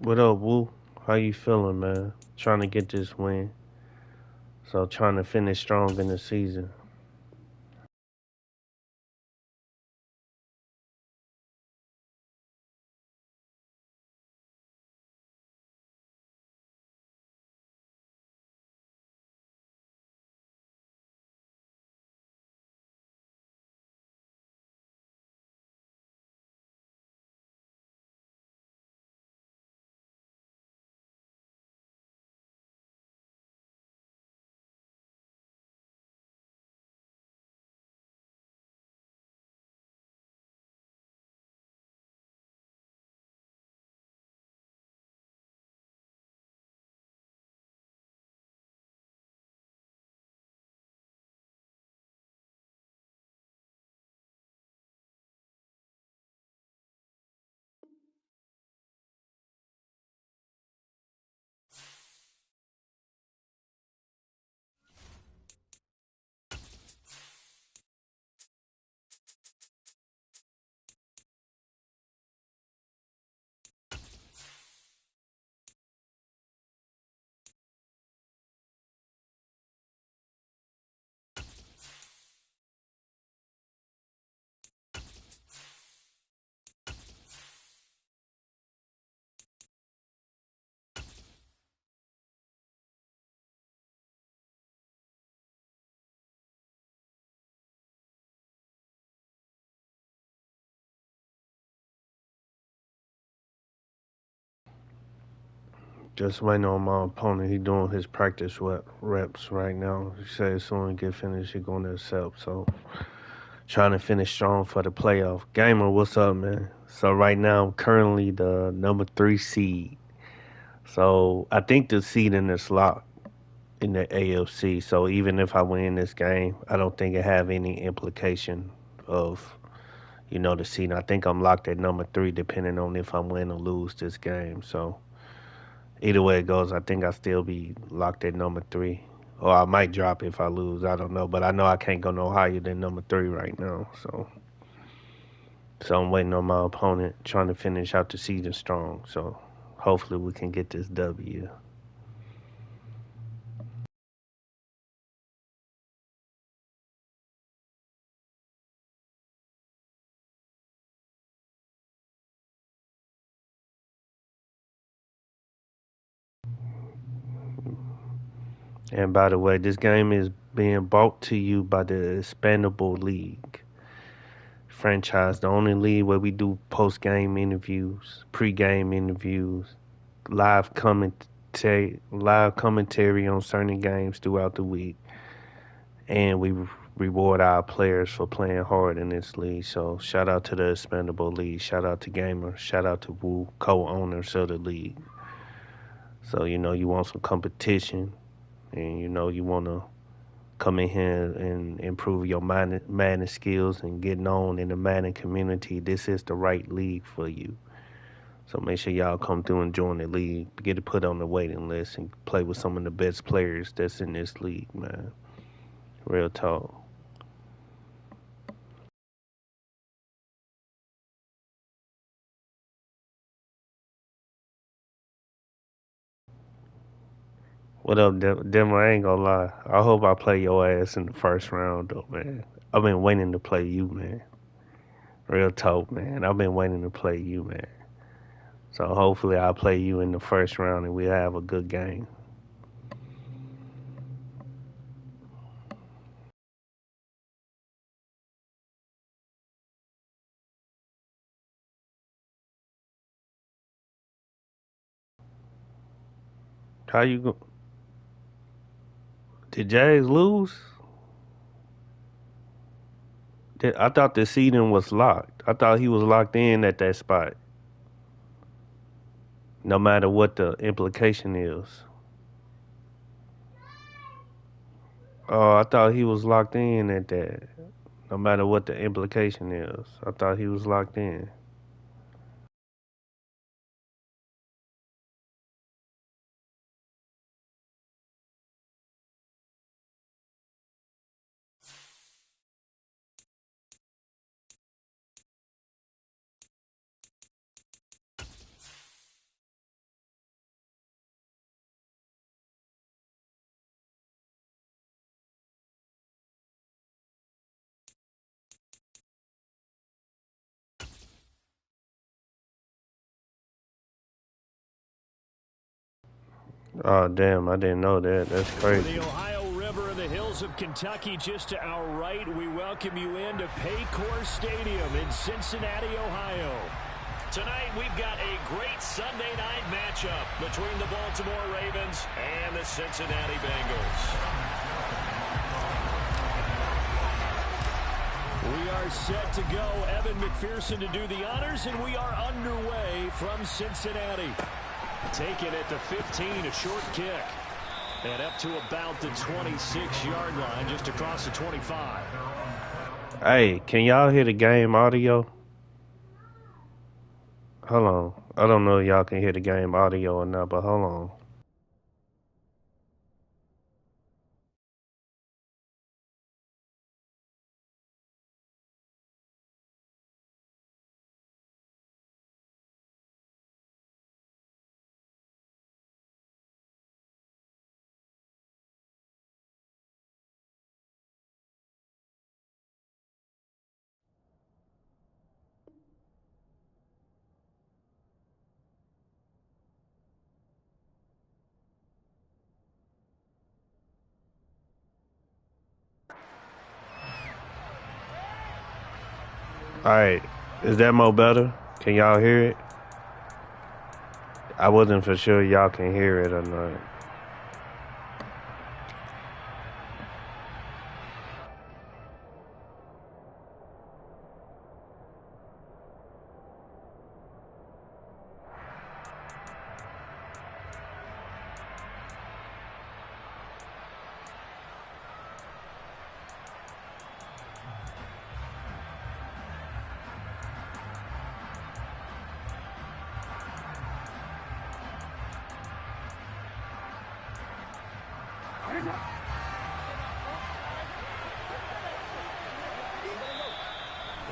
What up, Woo? How you feeling, man? Trying to get this win. So trying to finish strong in the season. Just waiting on my opponent. He doing his practice reps right now. He said as soon as he get finished, he going to accept. So trying to finish strong for the playoff. Gamer, what's up, man? So right now, I'm currently the number 3 seed. So I think the seeding is locked in the AFC. So even if I win this game, I don't think it have any implication of the seed. I think I'm locked at number 3, depending on if I win or lose this game. So either way it goes, I think I still be locked at number 3. Or I might drop if I lose. I don't know, but I know I can't go no higher than number 3 right now. So I'm waiting on my opponent, trying to finish out the season strong. So hopefully we can get this W. And by the way, this game is being brought to you by the Expendable League franchise, the only league where we do post game interviews, pre game interviews, live commentary on certain games throughout the week, and we reward our players for playing hard in this league. So shout out to the Expendable League, shout out to Gamer, shout out to Woo, co-owners of the league. So you want some competition, and you want to come in here and improve your Madden skills and get known in the Madden community. This is the right league for you. So make sure y'all come through and join the league. Get it put on the waiting list and play with some of the best players that's in this league, man. Real talk. What up, Denver? I ain't gonna lie. I hope I play your ass in the first round, though, man. I've been waiting to play you, man. Real talk, man. I've been waiting to play you, man. So hopefully I'll play you in the first round and we have a good game. How you go? Did Jags lose? I thought the seeding was locked. I thought he was locked in at that spot, no matter what the implication is. Oh, I thought he was locked in at that, no matter what the implication is. I thought he was locked in. Oh, damn, I didn't know that. That's From crazy. the Ohio River and the hills of Kentucky just to our right, we welcome you into Paycor Stadium in Cincinnati, Ohio. Tonight, we've got a great Sunday night matchup between the Baltimore Ravens and the Cincinnati Bengals. We are set to go. Evan McPherson to do the honors, and we are underway from Cincinnati. Taken at the 15, a short kick. And up to about the 26-yard line, just across the 25. Hey, can y'all hear the game audio? Hold on. I don't know if y'all can hear the game audio or not, but hold on. Alright, is that more better? Can y'all hear it? I wasn't for sure y'all can hear it or not.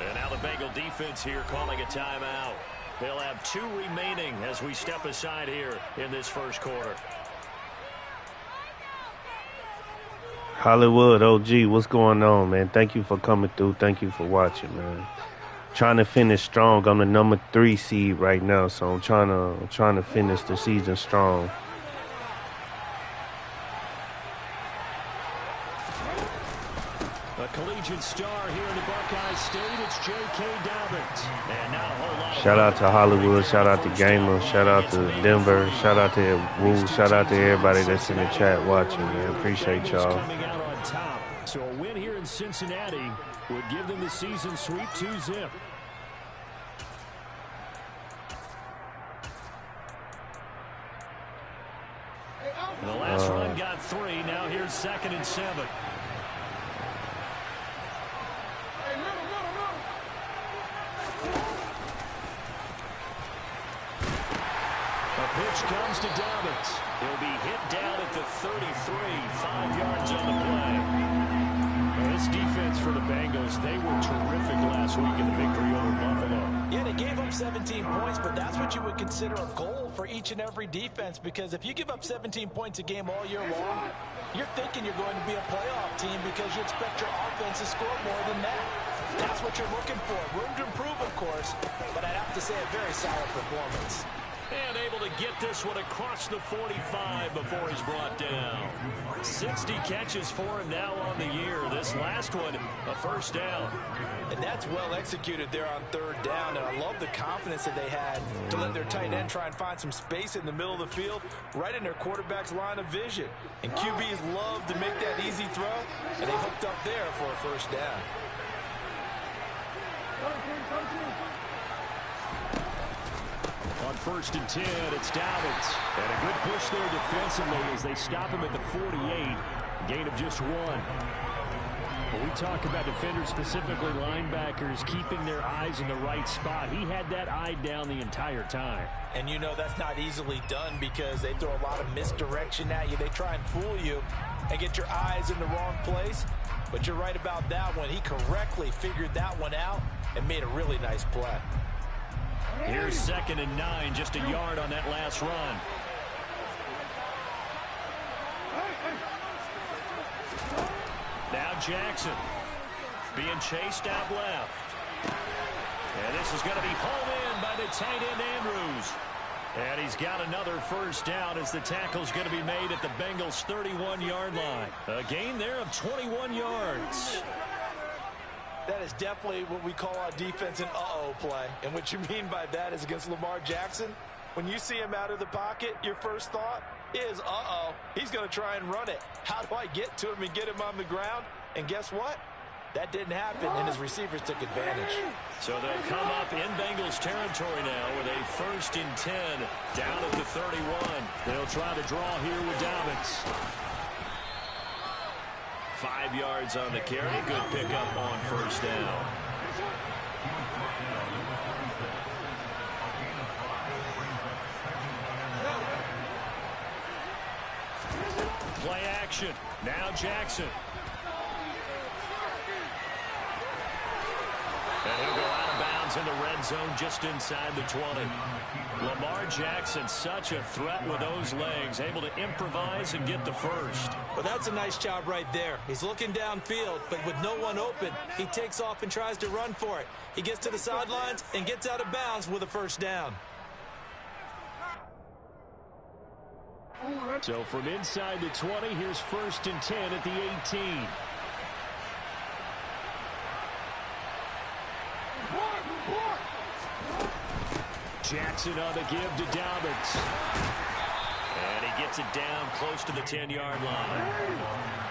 And now the Bengal defense here calling a timeout. They'll have 2 remaining as we step aside here in this first quarter. Hollywood OG, what's going on, man? Thank you for coming through. Thank you for watching, man. Trying to finish strong. I'm the number 3 seed right now, so I'm trying to finish the season strong. A collegiate star here in the Buckeye State, it's J.K. Dobbins. And not a whole lot. Shout out to Hollywood, shout out to Gamer, shout out to Denver, shout out to Woo, shout out to everybody that's in the chat watching, man. Appreciate y'all. Coming out on top. So a win here in Cincinnati would give them the season sweep 2-zip. The last run got 3. Now here's 2nd and 7. Pitch comes to Dobbins. He'll be hit down at the 33, 5 yards on the play. Well, this defense for the Bengals, they were terrific last week in the victory over Buffalo. Yeah, they gave up 17 points, but that's what you would consider a goal for each and every defense, because if you give up 17 points a game all year long, you're thinking you're going to be a playoff team because you expect your offense to score more than that. That's what you're looking for. Room to improve, of course, but I'd have to say a very solid performance. And able to get this one across the 45 before he's brought down. 60 catches for him now on the year. This last one, a first down. And that's well executed there on 3rd down. And I love the confidence that they had to let their tight end try and find some space in the middle of the field, right in their quarterback's line of vision. And QBs love to make that easy throw, and they hooked up there for a first down. On 1st and 10, it's Dobbins. And a good push there defensively as they stop him at the 48. Gain of just 1. When we talk about defenders, specifically linebackers, keeping their eyes in the right spot, he had that eye down the entire time. And you know that's not easily done because they throw a lot of misdirection at you. They try and fool you and get your eyes in the wrong place. But you're right about that one. He correctly figured that one out and made a really nice play. Here's 2nd and 9, just a yard on that last run. Now Jackson being chased out left. And this is going to be hauled in by the tight end Andrews. And he's got another first down as the tackle's going to be made at the Bengals' 31-yard line. A gain there of 21 yards. That is definitely what we call on defense an uh-oh play. And what you mean by that is against Lamar Jackson, when you see him out of the pocket, your first thought is, uh-oh, he's going to try and run it. How do I get to him and get him on the ground? And guess what? That didn't happen, and his receivers took advantage. So they'll come up in Bengals territory now with a 1st and 10 down at the 31. They'll try to draw here with Dobbins. 5 yards on the carry. Good pickup on first down. Play action. Now Jackson. And he'll go out of bounds in the red zone just inside the 20. Lamar Jackson, such a threat with those legs, able to improvise and get the first. Well, that's a nice job right there. He's looking downfield, but with no one open, he takes off and tries to run for it. He gets to the sidelines and gets out of bounds with a first down. So from inside the 20, here's 1st and 10 at the 18. Jackson on the give to Dobbins. And he gets it down close to the 10-yard line.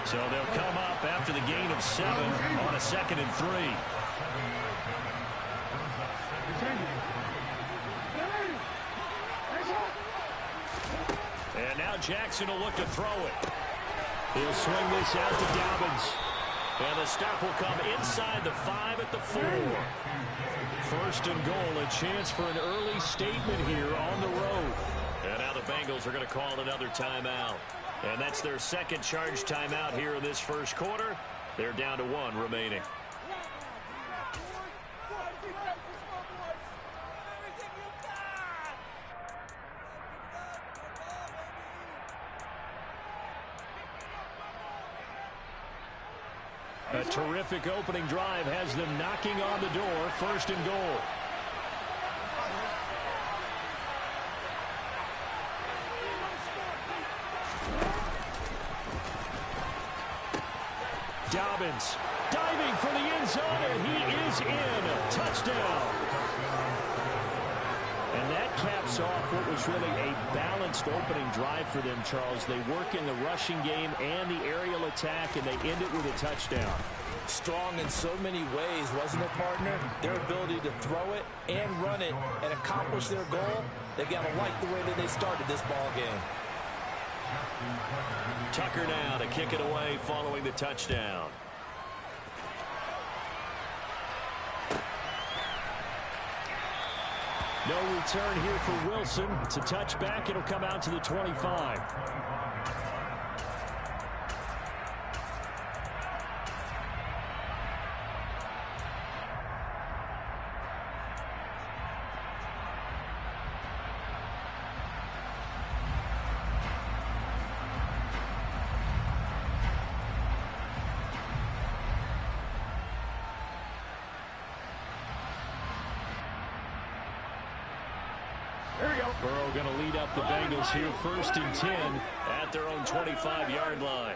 So they'll come up after the gain of 7 on a 2nd and 3. And now Jackson will look to throw it. He'll swing this out to Dobbins. And the stop will come inside the 5 at the 4. 1st and goal, a chance for an early statement here on the road. And now the Bengals are going to call another timeout. And that's their 2nd charge timeout here in this 1st quarter. They're down to 1 remaining. A terrific opening drive has them knocking on the door. 1st and goal. Dobbins diving for the end zone, and he is in. Touchdown. And that caps off what was really a balanced opening drive for them, Charles. They work in the rushing game and the aerial attack, and they end it with a touchdown. Strong in so many ways, wasn't it, partner? Their ability to throw it and run it and accomplish their goal, they've got to like the way that they started this ball game. Tucker now to kick it away following the touchdown. No return here for Wilson. It's a touchback. It'll come out to the 25. Burrow going to lead up the Bengals here, 1st and 10 at their own 25-yard line.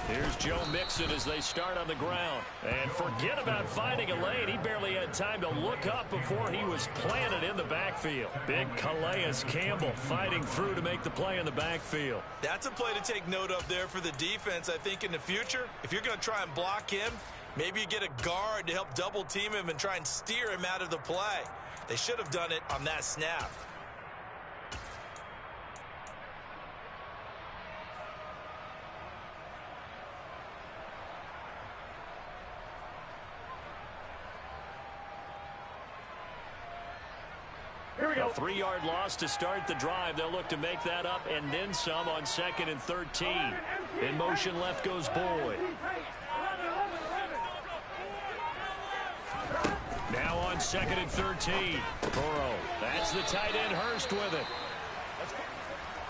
Here's Joe Mixon as they start on the ground. And forget about finding a lane. He barely had time to look up before he was planted in the backfield. Big Calais Campbell fighting through to make the play in the backfield. That's a play to take note of there for the defense. I think in the future, if you're going to try and block him, maybe you get a guard to help double team him and try and steer him out of the play. They should have done it on that snap. Here we go. A 3-yard loss to start the drive. They'll look to make that up and then some on 2nd and 13. In motion left goes Boyd. Now on 2nd and 13. Burrow. That's the tight end, Hurst, with it.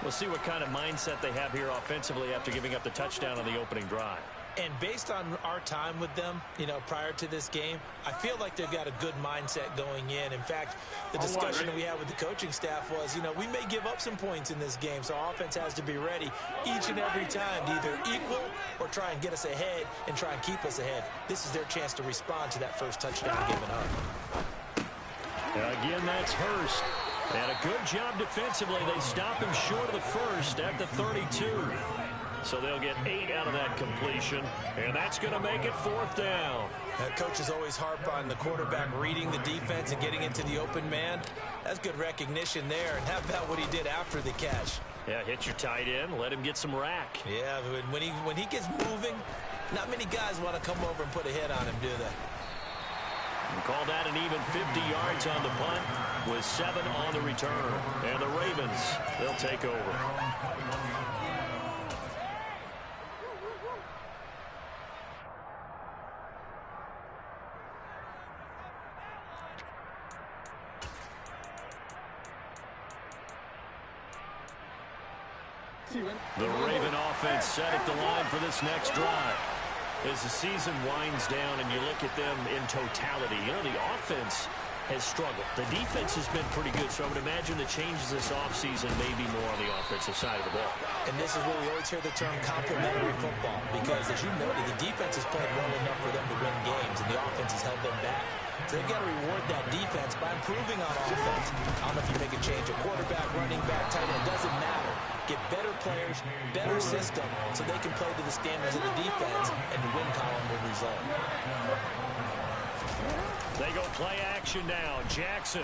We'll see what kind of mindset they have here offensively after giving up the touchdown on the opening drive. And based on our time with them, prior to this game, I feel like they've got a good mindset going in. In fact, the discussion that we had with the coaching staff was, we may give up some points in this game, so our offense has to be ready each and every time to either equal or try and get us ahead and try and keep us ahead. This is their chance to respond to that first touchdown given up. Again, that's Hurst. And a good job defensively. They stop him short of the first at the 32. So they'll get 8 out of that completion, and that's going to make it 4th down. Coaches always harp on the quarterback reading the defense and getting into the open man. That's good recognition there. And how about what he did after the catch? Yeah, hit your tight end, let him get some rack. Yeah, when he gets moving, not many guys want to come over and put a hit on him, do they? And call that an even 50 yards on the punt with 7 on the return. And the Ravens, they'll take over. The Raven offense set at the line for this next drive. As the season winds down and you look at them in totality, the offense has struggled. The defense has been pretty good, so I would imagine the changes this offseason may be more on the offensive side of the ball. And this is where we always hear the term complementary football, because as you noted, the defense has played well enough for them to win games, and the offense has held them back. So they've got to reward that defense by improving on offense. I don't know if you make a change, a quarterback, running back, tight end, doesn't matter. Get better players, better system, so they can play to the standards of the defense, and the win column will result. They go play action now. Jackson.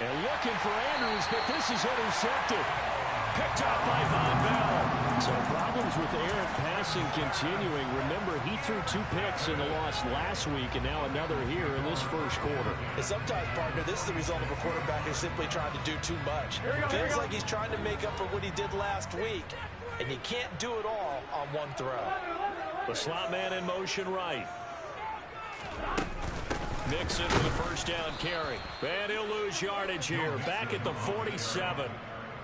And looking for Andrews, but this is intercepted. Picked up by Von Bell. So problems with errant passing continuing. Remember, he threw 2 picks in the loss last week, and now another here in this first quarter. And sometimes, partner, this is the result of a quarterback who's simply trying to do too much. Feels like he's trying to make up for what he did last week, and you can't do it all on one throw. The slot man in motion right. Mixon with a first down carry. And he'll lose yardage here. Back at the 47.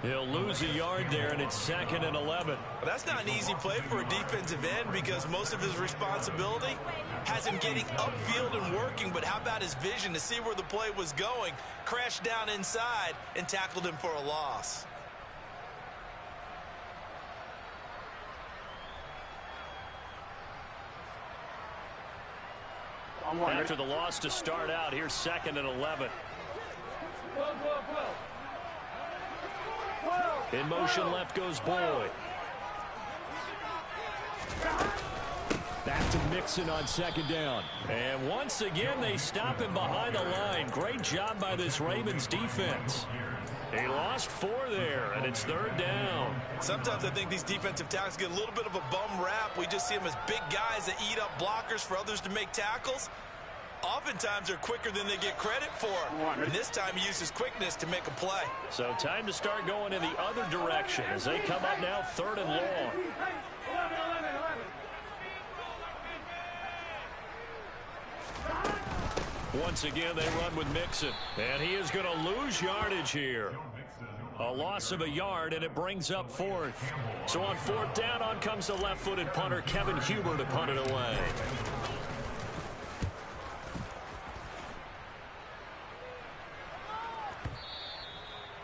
He'll lose a yard there, and it's 2nd and 11. Well, that's not an easy play for a defensive end because most of his responsibility has him getting upfield and working. But how about his vision to see where the play was going? Crashed down inside and tackled him for a loss. After the loss to start out, here's 2nd and 11. In motion left goes Boyd. Back to Mixon on 2nd down. And once again, they stop him behind the line. Great job by this Ravens defense. He lost 4 there, and it's 3rd down. Sometimes I think these defensive tackles get a little bit of a bum rap. We just see them as big guys that eat up blockers for others to make tackles. Oftentimes they're quicker than they get credit for. And this time he uses quickness to make a play. So time to start going in the other direction as they come up now 3rd and long. Once again, they run with Mixon. And he is going to lose yardage here. A loss of a yard, and it brings up 4th. So on 4th down, on comes the left-footed punter, Kevin Huber, to punt it away.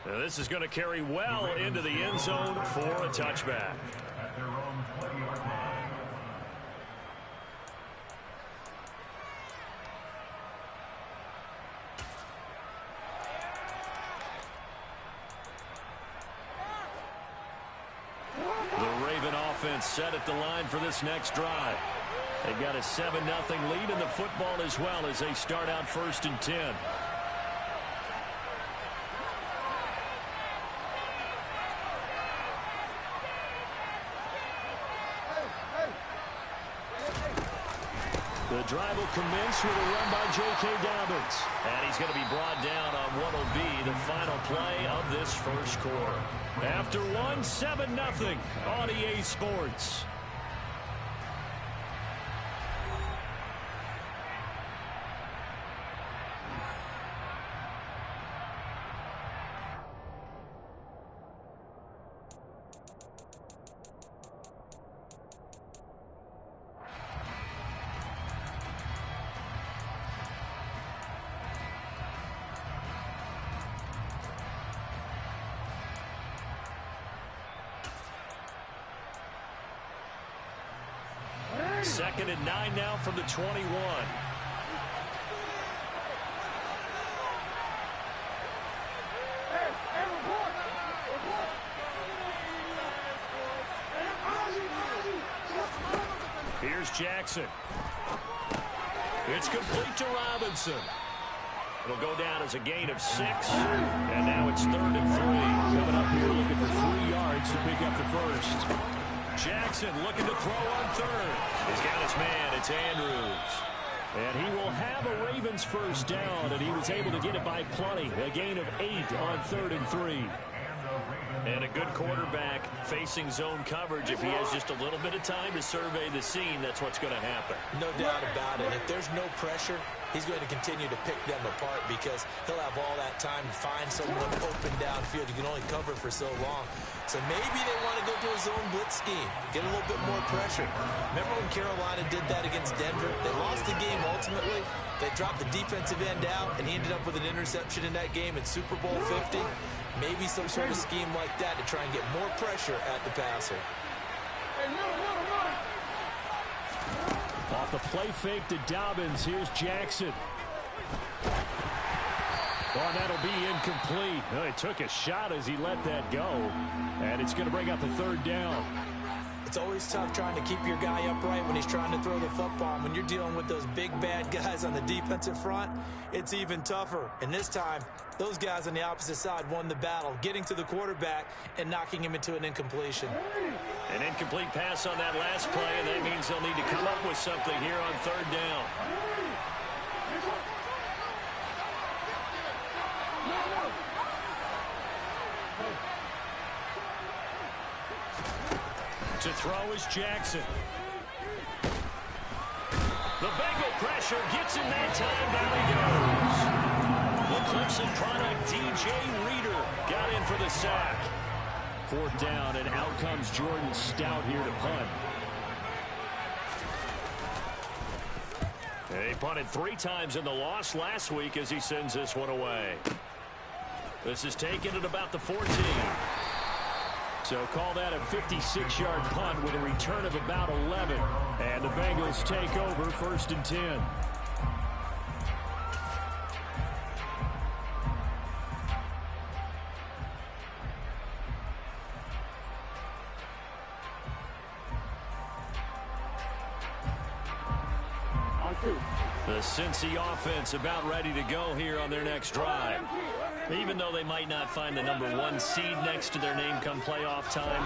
Now this is going to carry well into the end zone for a touchback. The Raven offense set at the line for this next drive. They've got a 7-0 lead in the football as well as they start out 1st and 10. The drive will commence with a run by J.K. Dobbins. And he's going to be brought down on what will be the final play of this first quarter. After 7-0 on EA Sports. 2nd and 9 now from the 21. Here's Jackson. It's complete to Robinson. It'll go down as a gain of 6. And now it's 3rd and 3. Coming up here looking for 3 yards to pick up the first. Jackson looking to throw on 3rd. He's got his man. It's Andrews. And he will have a Ravens first down, and he was able to get it by plenty. A gain of 8 on 3rd and 3. And a good quarterback facing zone coverage. If he has just a little bit of time to survey the scene, that's what's going to happen. No doubt about it. If there's no pressure, he's going to continue to pick them apart because he'll have all that time to find someone open downfield. You can only cover for so long. So maybe they want to go to a zone blitz scheme, get a little bit more pressure. Remember when Carolina did that against Denver? They lost the game ultimately. They dropped the defensive end out, and he ended up with an interception in that game in Super Bowl 50. Maybe some sort of scheme like that to try and get more pressure at the passer. Off the play fake to Dobbins, here's Jackson. Oh, that'll be incomplete. Well, he took a shot as he let that go, and it's going to bring up the 3rd down. It's always tough trying to keep your guy upright when he's trying to throw the football. When you're dealing with those big, bad guys on the defensive front, it's even tougher. And this time, those guys on the opposite side won the battle, getting to the quarterback and knocking him into an incompletion. An incomplete pass on that last play, and that means they'll need to come up with something here on 3rd down. To throw is Jackson. The Bengal pressure gets him that time. Down he goes. The Clemson product, DJ Reader, got in for the sack. 4th down, and out comes Jordan Stout here to punt. He punted 3 times in the loss last week as he sends this one away. This is taken at about the 14. So call that a 56-yard punt with a return of about 11. And the Bengals take over 1st and 10. The Cincy offense about ready to go here on their next drive. Even though they might not find the #1 seed next to their name come playoff time,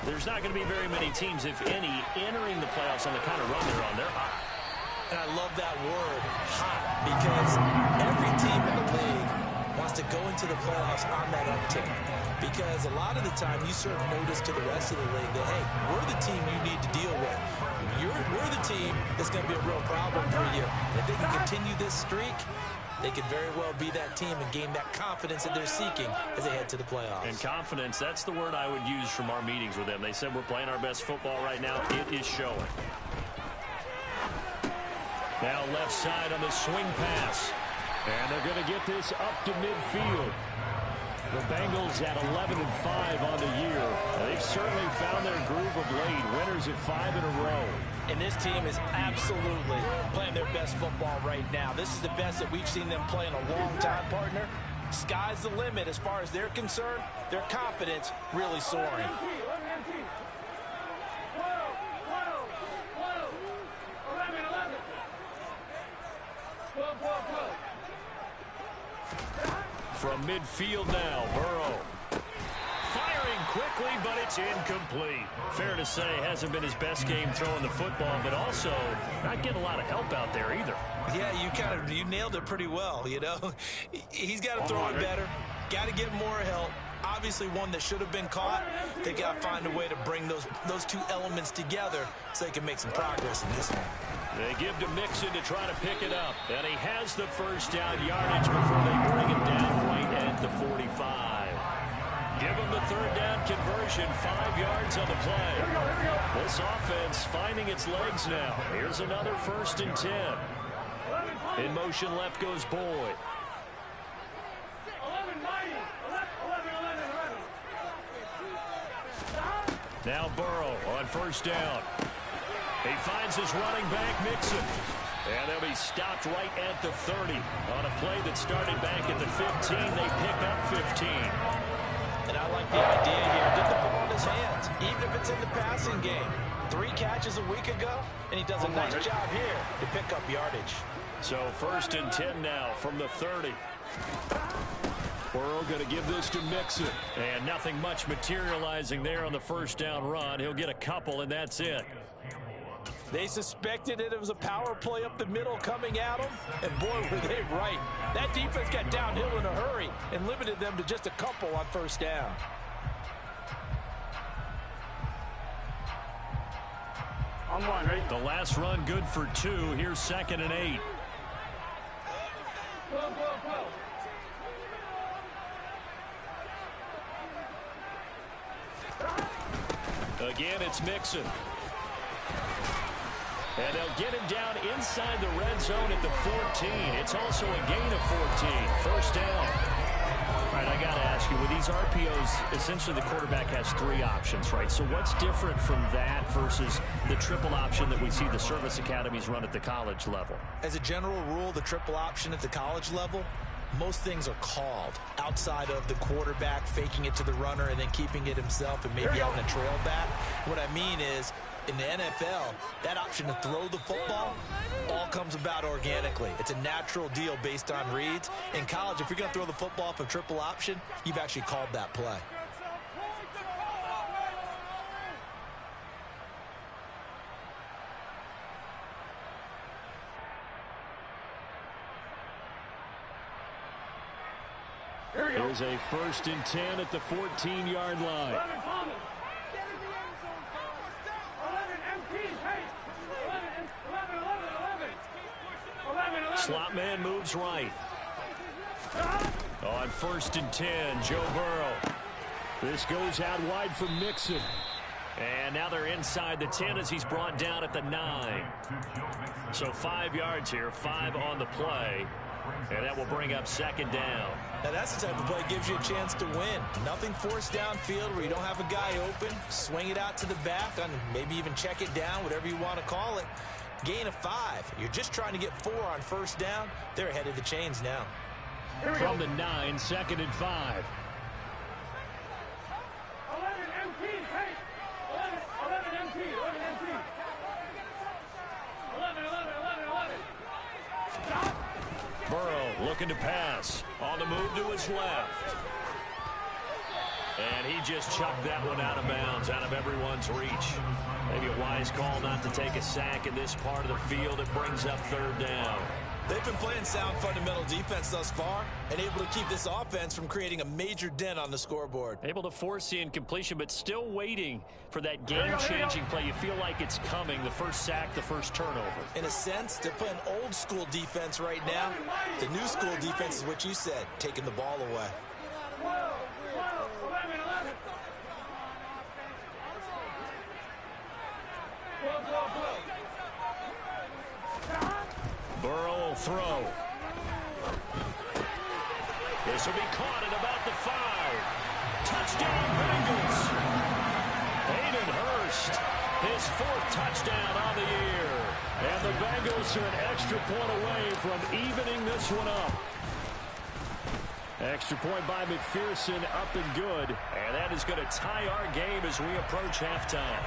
there's not going to be very many teams, if any, entering the playoffs on the kind of run they're on. They're hot. And I love that word, hot, because every team in the league wants to go into the playoffs on that uptick. Because a lot of the time you serve notice to the rest of the league that, hey, we're the team you need to deal with. We're the team that's going to be a real problem for you. And if they can continue this streak, they could very well be that team and gain that confidence that they're seeking as they head to the playoffs. And confidence, that's the word I would use from our meetings with them. They said we're playing our best football right now. It is showing. Now left side on the swing pass. And they're going to get this up to midfield. The Bengals at 11-5 on the year. They've certainly found their groove of late. Winners of 5 in a row. And this team is absolutely playing their best football right now. This is the best that we've seen them play in a long time, partner. Sky's the limit as far as they're concerned. Their confidence really soaring. From midfield now, Burrow. Firing quickly, but it's incomplete. Fair to say, hasn't been his best game throwing the football, but also not getting a lot of help out there either. Yeah, you nailed it pretty well, you know. He's got to throw it better. Got to get more help. Obviously one that should have been caught. They got to find a way to bring those two elements together so they can make some progress in this one. They give to Mixon to try to pick it up. And he has the first down yardage before they bring him down right at the 45. Give him the 3rd down conversion, 5 yards on the play. This offense finding its legs now. Here's another 1st and 10. In motion left goes Boyd. Now Burrow on 1st down. He finds his running back, Mixon. And they'll be stopped right at the 30. On a play that started back at the 15, they pick up 15. And I like the idea here. Get the ball in his hands, even if it's in the passing game. 3 catches a week ago, and he does a nice job here to pick up yardage. So 1st and 10 now from the 30. Burrow going to give this to Mixon. And nothing much materializing there on the 1st down run. He'll get a couple, and that's it. They suspected it was a power play up the middle coming at them, and boy, were they right. That defense got downhill in a hurry and limited them to just a couple on 1st down. On 1, right? The last run good for 2. Here's 2nd and 8. Again, it's Mixon. And they'll get him down inside the red zone at the 14. It's also a gain of 14. 1st down. All right, I got to ask you, with these RPOs, essentially the quarterback has 3 options, right? So what's different from that versus the triple option that we see the service academies run at the college level? As a general rule, the triple option at the college level, most things are called outside of the quarterback faking it to the runner and then keeping it himself and maybe having a trail back. What I mean is, in the NFL, that option to throw the football all comes about organically. It's a natural deal based on reads. In college, if you're going to throw the football for triple option, you've actually called that play. Here's a 1st and 10 at the 14-yard line. Slot man moves right. On 1st and 10, Joe Burrow. This goes out wide for Mixon. And now they're inside the 10 as he's brought down at the 9. So 5 yards here, 5 on the play. And that will bring up 2nd down. Now that's the type of play that gives you a chance to win. Nothing forced downfield where you don't have a guy open. Swing it out to the back, and maybe even check it down, whatever you want to call it. Gain of 5. You're just trying to get 4 on 1st down. They're ahead of the chains now. From the 9, 2nd and 5. 11 MT, hey! 11 MT, 11 MT. 11. Stop! Burrow looking to pass. On the move to his left. And he just chucked that one out of bounds, out of everyone's reach. Maybe a wise call not to take a sack in this part of the field. It brings up 3rd down. They've been playing sound fundamental defense thus far and able to keep this offense from creating a major dent on the scoreboard. Able to force the incompletion, but still waiting for that game-changing play. You feel like it's coming, the first sack, the first turnover. In a sense, they're playing old school defense right now. The new school defense is what you said, taking the ball away. Burrow will throw. This will be caught at about the 5. Touchdown, Bengals. Hayden Hurst, his 4th touchdown on the year. And the Bengals are an extra point away from evening this one up. Extra point by McPherson, up and good. And that is going to tie our game as we approach halftime.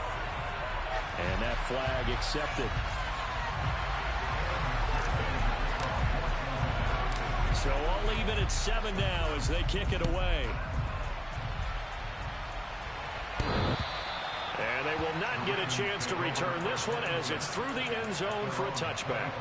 And that flag accepted. So all even at 7 now as they kick it away. And they will not get a chance to return this one as it's through the end zone for a touchback.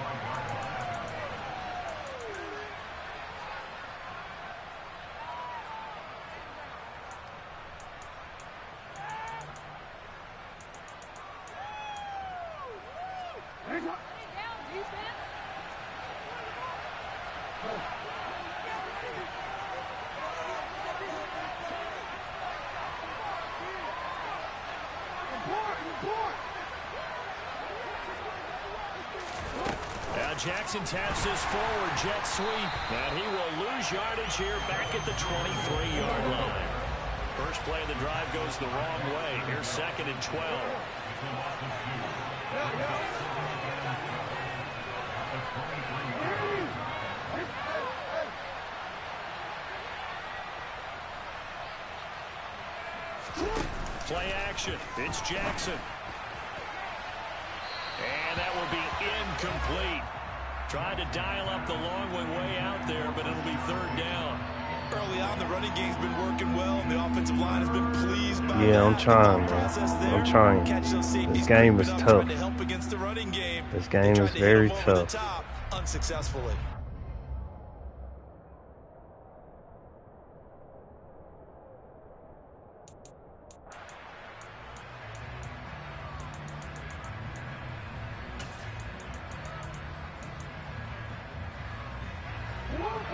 Jackson taps this forward jet sweep, and he will lose yardage here back at the 23-yard line. First play of the drive goes the wrong way. Here's 2nd and 12. Play action. It's Jackson. And that will be incomplete. Tried to dial up the long one way out there, but it'll be third down. Early on, the running game's been working well, and the offensive line has been pleased by Yeah, that. I'm trying, man. I'm trying. This game is tough. This game is very tough. Unsuccessfully.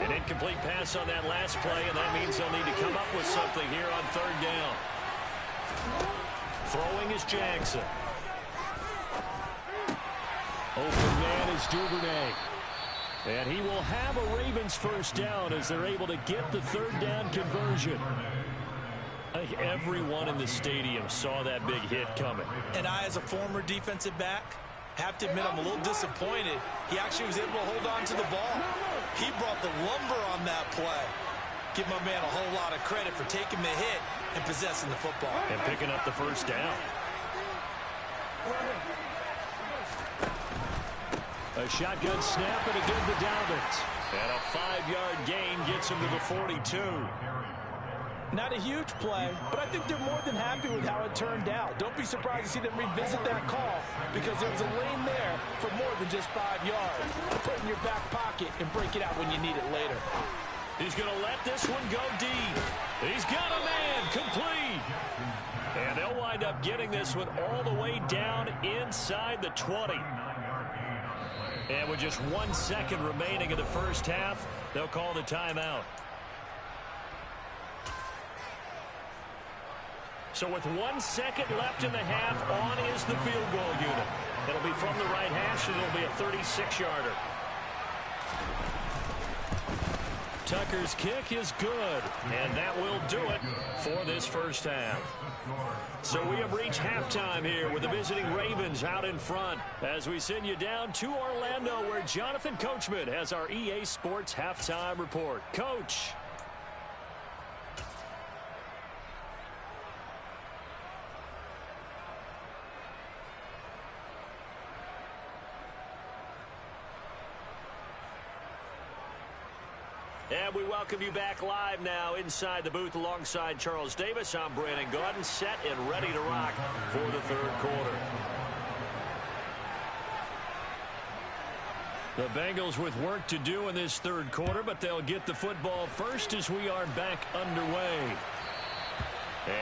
An incomplete pass on that last play, and that means they'll need to come up with something here on third down. Throwing is Jackson. Open man is Duvernay. And he will have a Ravens first down as they're able to get the third down conversion. I think everyone in the stadium saw that big hit coming. And I, as a former defensive back, have to admit I'm a little disappointed. He actually was able to hold on to the ball. He brought the lumber on that play. Give my man a whole lot of credit for taking the hit and possessing the football. And picking up the first down. A shotgun snap and a good to Dobbins. And a 5-yard gain gets him to the 42. Not a huge play, but I think they're more than happy with how it turned out. Don't be surprised to see them revisit that call because there was a lane there for more than just 5 yards. Put it in your back pocket and break it out when you need it later. He's going to let this one go deep. He's got a man complete. And they'll wind up getting this one all the way down inside the 20. And with just 1 second remaining in the first half, they'll call the timeout. So with 1 second left in the half, on is the field goal unit. It'll be from the right hash, and it'll be a 36-yarder. Tucker's kick is good, and that will do it for this first half. So we have reached halftime here with the visiting Ravens out in front as we send you down to Orlando where Jonathan Coachman has our EA Sports halftime report. Coach. And we welcome you back live now inside the booth alongside Charles Davis. I'm Brandon Gaudin, set and ready to rock for the third quarter. The Bengals with work to do in this third quarter, but they'll get the football first as we are back underway.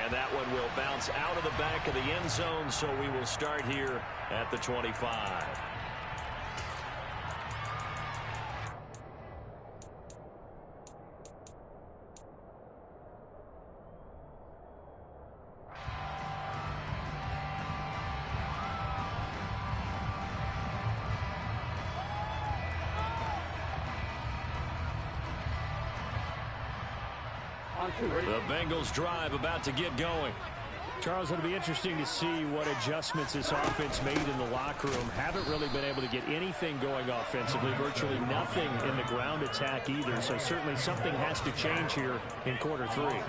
And that one will bounce out of the back of the end zone, so we will start here at the 25. The Bengals drive about to get going. Charles, it'll be interesting to see what adjustments this offense made in the locker room. Haven't really been able to get anything going offensively, virtually nothing in the ground attack either. So certainly something has to change here in quarter three.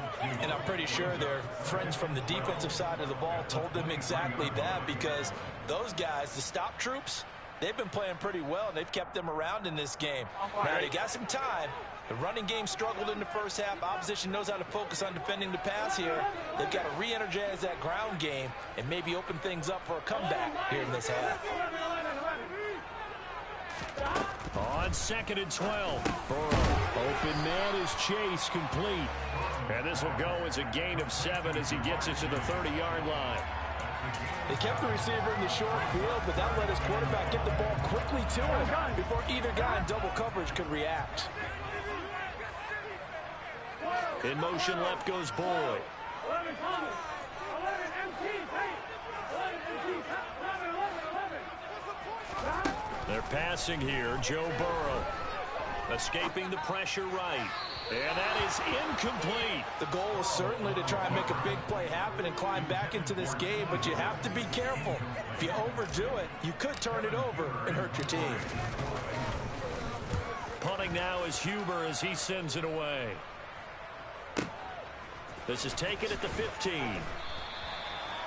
And I'm pretty sure their friends from the defensive side of the ball told them exactly that because those guys, the stop troops, they've been playing pretty well. They've kept them around in this game. Now they got some time. The running game struggled in the first half. Opposition knows how to focus on defending the pass here. They've got to re-energize that ground game and maybe open things up for a comeback here in this half. On 2nd and 12. Burrow. Open man is Chase complete. And this will go as a gain of 7 as he gets it to the 30-yard line. They kept the receiver in the short field, but that let his quarterback get the ball quickly to him before either guy in double coverage could react. In motion left goes Boyd. They're passing here. Joe Burrow. Escaping the pressure right. And that is incomplete. The goal is certainly to try and make a big play happen and climb back into this game, but you have to be careful. If you overdo it, you could turn it over and hurt your team. Punting now is Huber as he sends it away. This is taken at the 15.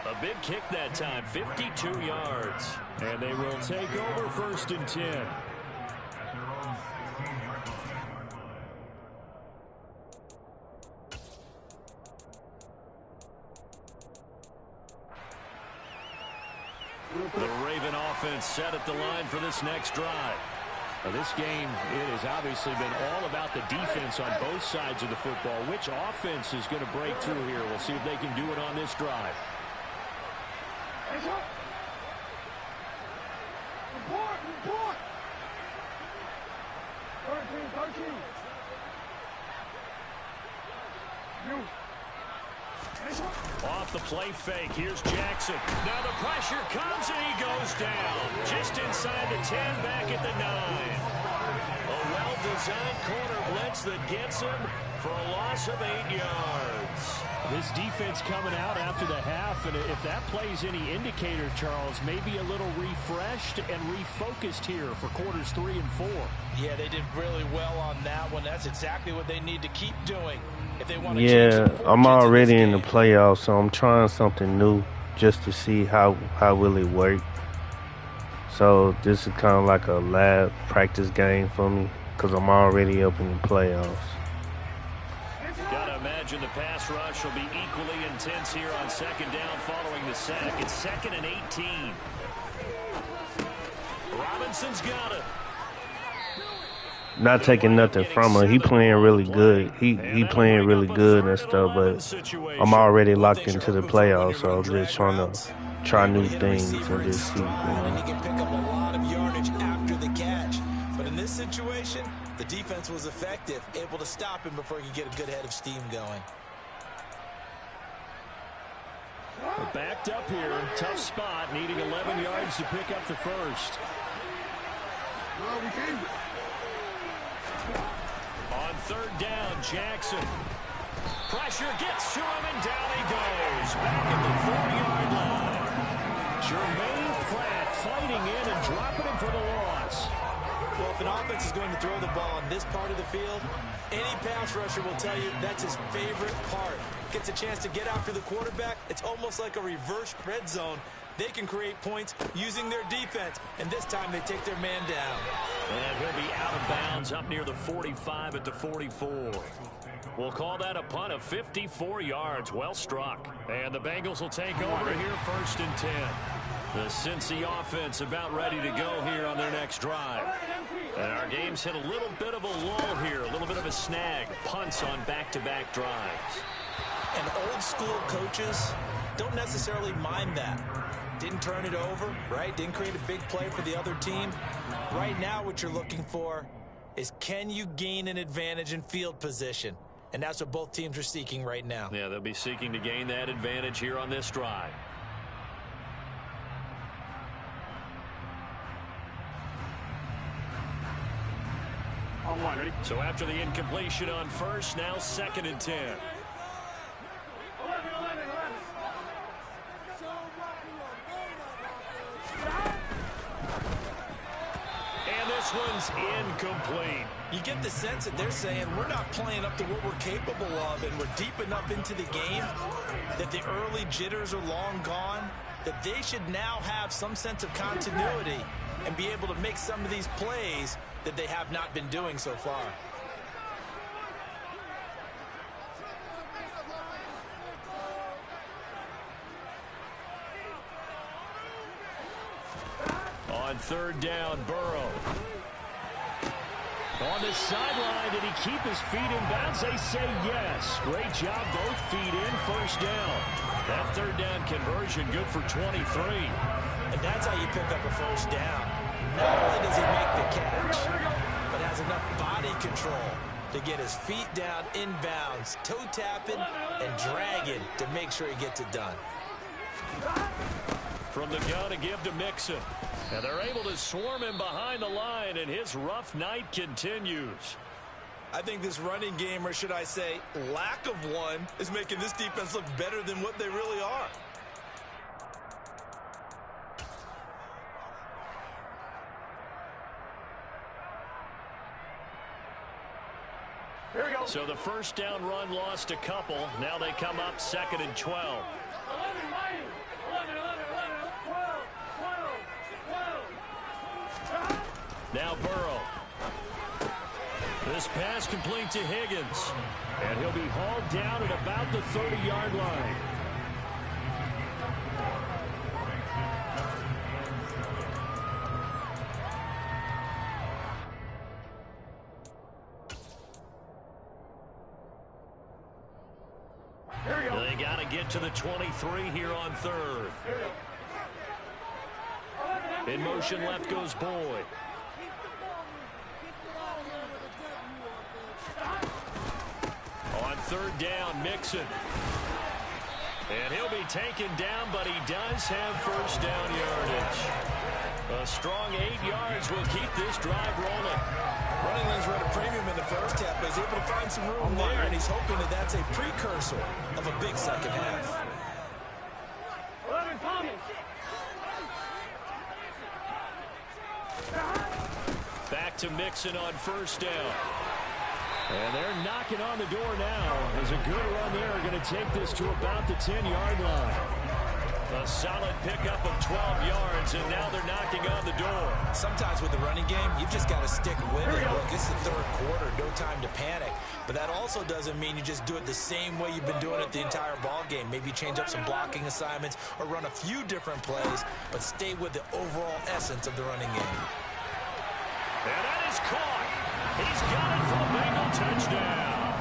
A big kick that time, 52 yards. And they will take over 1st and 10. The Raven offense set at the line for this next drive. Now this game, it has obviously been all about the defense on both sides of the football. Which offense is going to break through here? We'll see if they can do it on this drive. Report! 13. You. Off the play fake. Here's Jackson. Now the pressure comes and he goes down. Just inside the 10, back at the 9. A well-designed corner blitz that gets him for a loss of 8 yards. This defense coming out after the half, and if that plays any indicator, Charles, maybe a little refreshed and refocused here for quarters 3 and 4. Yeah, they did really well on that one. That's exactly what they need to keep doing if they want to change the fortunes. I'm already in the game. playoffs, so I'm trying something new just to see how will it work. So this is kind of like a lab practice game for me because I'm already up in the playoffs. Gotta imagine the pass rush will be equally intense here on 2nd down following the sack. It's 2nd and 18. Robinson's got it. Not taking nothing from him. He playing really good. He playing really good and stuff, but I'm already locked into the playoffs, so I'm just trying to try new things and just see. And he can pick up a lot of yardage after the catch. But in this situation, the defense was effective, able to stop him before he could get a good head of steam going. Backed up here, tough spot, needing 11 yards to pick up the first. On 3rd down, Jackson. Pressure gets to him, and down he goes. Back at the 4-yard line. Jermaine Pratt fighting in and dropping him for the loss. Well, if an offense is going to throw the ball on this part of the field, any pass rusher will tell you that's his favorite part. Gets a chance to get after the quarterback. It's almost like a reverse red zone. They can create points using their defense, and this time they take their man down. And he'll be out of bounds up near the 45 at the 44. We'll call that a punt of 54 yards. Well struck. And the Bengals will take over here 1st and 10. The Cincy offense about ready to go here on their next drive. And our game's hit a little bit of a lull here, a little bit of a snag. Punts on back-to-back drives. And old school coaches don't necessarily mind that. Didn't turn it over, right? Didn't create a big play for the other team. Right now what you're looking for is, can you gain an advantage in field position? And that's what both teams are seeking right now. Yeah, they'll be seeking to gain that advantage here on this drive. So after the incompletion on 1st, now 2nd and 10. 11. And this one's incomplete. You get the sense that they're saying we're not playing up to what we're capable of, and we're deep enough into the game that the early jitters are long gone, that they should now have some sense of continuity and be able to make some of these plays that they have not been doing so far. On 3rd down, Burrow. On the sideline, did he keep his feet in bounds? They say yes. Great job, both feet in, 1st down. That 3rd down conversion good for 23. And that's how you pick up a 1st down. Not only does he make the catch, but has enough body control to get his feet down inbounds, toe tapping and dragging to make sure he gets it done. From the gun to give to Mixon. And they're able to swarm him behind the line, and his rough night continues. I think this running game, or should I say lack of one, is making this defense look better than what they really are. Here we go. So the first down run lost a couple. Now they come up 2nd and 12. 11, 11, 11, 12, 12, 12. Now Burrow. This pass complete to Higgins. And he'll be hauled down at about the 30-yard line. They got to get to the 23 here on 3rd. In motion left goes Boyd. On 3rd down, Mixon. And he'll be taken down, but he does have first down yardage. A strong 8 yards will keep this drive rolling. Running lanes were at a premium in the first half, but he's able to find some room there, and he's hoping that that's a precursor of a big second half. 11, Thomas. Back to Mixon on first down. And they're knocking on the door now. There's a good run there. Going to take this to about the 10-yard line. A solid pickup of 12 yards, and now they're knocking on the door. Sometimes with the running game, you've just got to stick with it. Look, it's the 3rd quarter, no time to panic. But that also doesn't mean you just do it the same way you've been doing it the entire ball game. Maybe change up some blocking assignments or run a few different plays, but stay with the overall essence of the running game. And that is caught. He's got it for a Bengal touchdown.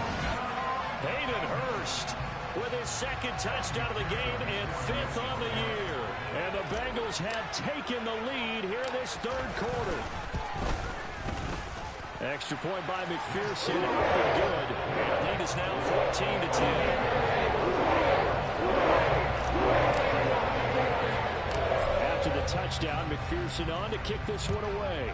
Hayden Hurst with his 2nd touchdown of the game and 5th on the year. And the Bengals have taken the lead here in this 3rd quarter. Extra point by McPherson. Good. And the lead is now 14-10. After the touchdown, McPherson on to kick this one away.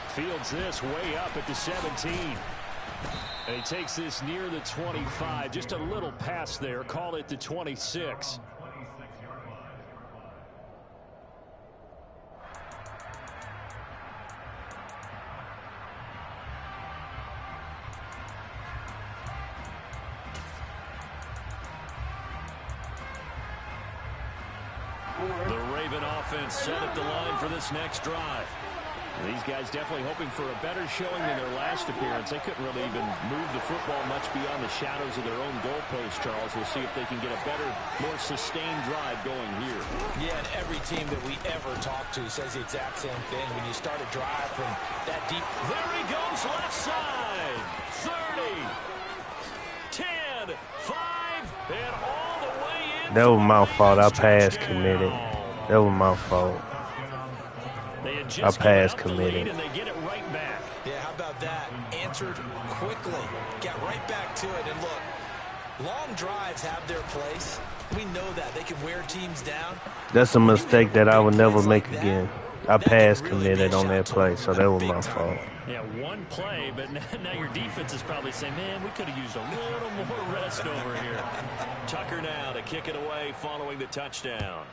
Fields this way up at the 17. And he takes this near the 25. Just a little pass there. Call it the 26. The Raven offense set at the line for this next drive. These guys definitely hoping for a better showing than their last appearance. They couldn't really even move the football much beyond the shadows of their own goalpost, Charles. We'll see if they can get a better, more sustained drive going here. Yeah, and every team that we ever talk to says the exact same thing. When you start a drive from that deep. There he goes, left side. 30, 10, 5, and all the way in. That was my fault. I pass committed. That was my fault. I pass committed. And they get it right back. Yeah, how about that? Answered quickly. Got right back to it. And look, long drives have their place. We know that. They can wear teams down. That's a mistake that I would never make again. I pass committed on that play, so that was my fault. Yeah, one play, but now your defense is probably saying, man, we could have used a little more rest over here. Tucker now to kick it away following the touchdown.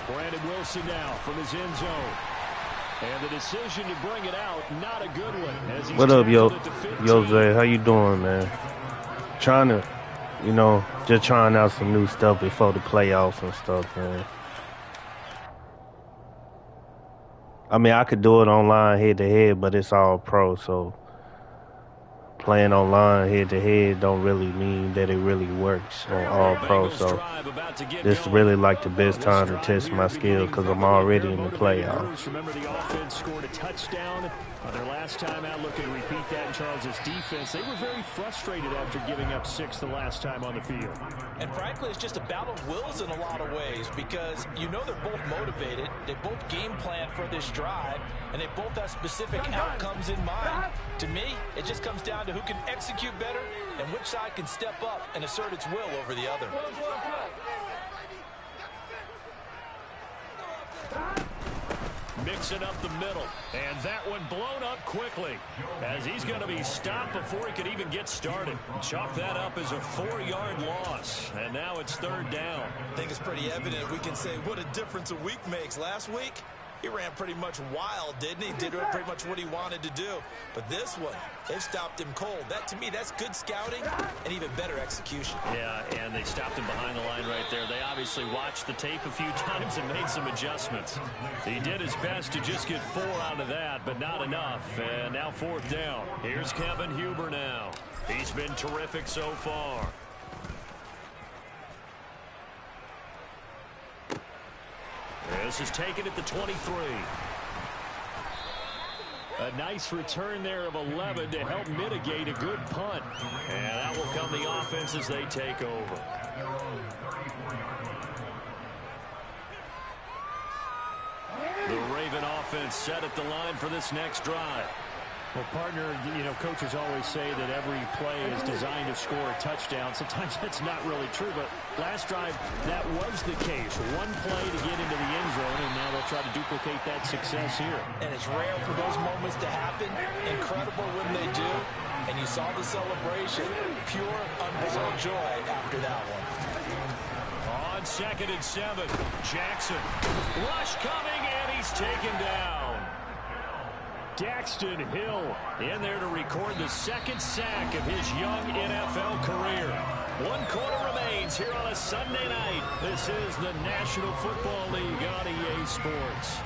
Brandon Wilson now from his end zone. And the decision to bring it out, not a good one. As he's what up, Jose? How you doing, man? Trying to, just trying out some new stuff before the playoffs and stuff, man. I mean, I could do it online head-to-head, but it's all pro, so playing online head-to-head don't really mean that it really works on all pro, so this is really like the best time to test my skill because I'm already in the playoffs. Remember, the offense scored a touchdown on their last time out. Looking to repeat that in Charles's defense. They were very frustrated after giving up 6 the last time on the field. And frankly, it's just a battle of wills in a lot of ways because they're both motivated. They both game plan for this drive, and they both have specific outcomes in mind. To me, it just comes down to who can execute better and which side can step up and assert its will over the other. Mixing up the middle, and that one blown up quickly as he's going to be stopped before he could even get started. Chalk that up as a 4-yard loss, and now it's 3rd down. I think it's pretty evident. We can say what a difference a week makes. Last week, he ran pretty much wild, didn't he? Did pretty much what he wanted to do. But this one, they stopped him cold. That, to me, that's good scouting and even better execution. Yeah, and they stopped him behind the line right there. They obviously watched the tape a few times and made some adjustments. He did his best to just get 4 out of that, but not enough. And now 4th down. Here's Kevin Huber now. He's been terrific so far. This is taken at the 23. A nice return there of 11 to help mitigate a good punt. And that will come the offense as they take over. The Raven offense set at the line for this next drive. Well, partner, you know, coaches always say that every play is designed to score a touchdown. Sometimes that's not really true, but last drive, that was the case. One play to get into the end zone, and now they'll try to duplicate that success here. And it's rare for those moments to happen. Incredible when they do. And you saw the celebration. Pure, unbridled joy after that one. On 2nd and 7, Jackson. Rush coming, and he's taken down. Daxton Hill in there to record the 2nd sack of his young NFL career. 1 quarter remains here on a Sunday night. This is the National Football League on EA Sports.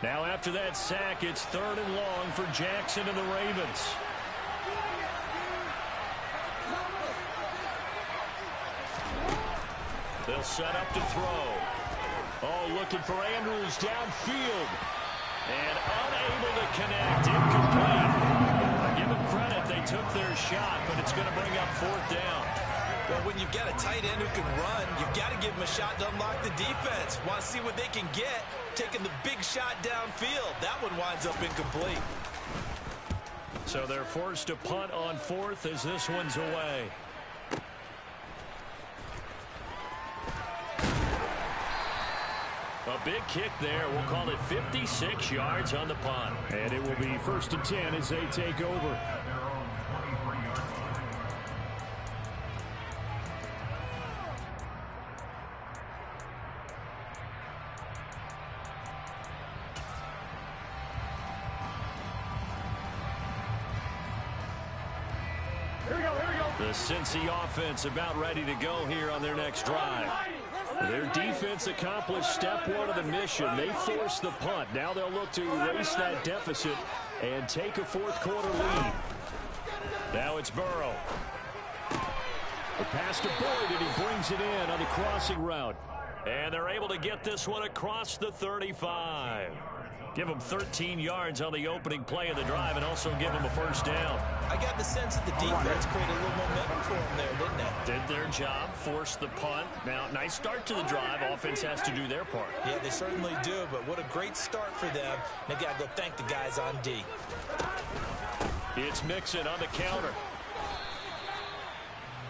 Now after that sack, it's 3rd and long for Jackson and the Ravens. They'll set up to throw. Oh, looking for Andrews downfield. And unable to connect. Incomplete. I give them credit. They took their shot, but it's going to bring up 4th down. Well, when you've got a tight end who can run, you've got to give him a shot to unlock the defense. Want to see what they can get, taking the big shot downfield. That one winds up incomplete. So they're forced to punt on 4th as this one's away. A big kick there. We'll call it 56 yards on the punt. And it will be 1st and 10 as they take over. The Cincy offense about ready to go here on their next drive. Their defense accomplished step 1 of the mission. They forced the punt. Now they'll look to erase that deficit and take a 4th quarter lead. Now it's Burrow. The pass to Boyd, and he brings it in on the crossing route. And they're able to get this one across the 35. Give them 13 yards on the opening play of the drive and also give them a 1st down. I got the sense that the defense created a little momentum for them there, didn't they? Did their job, forced the punt. Now, nice start to the drive. Offense has to do their part. Yeah, they certainly do, but what a great start for them. They've got to go thank the guys on D. It's Mixon on the counter.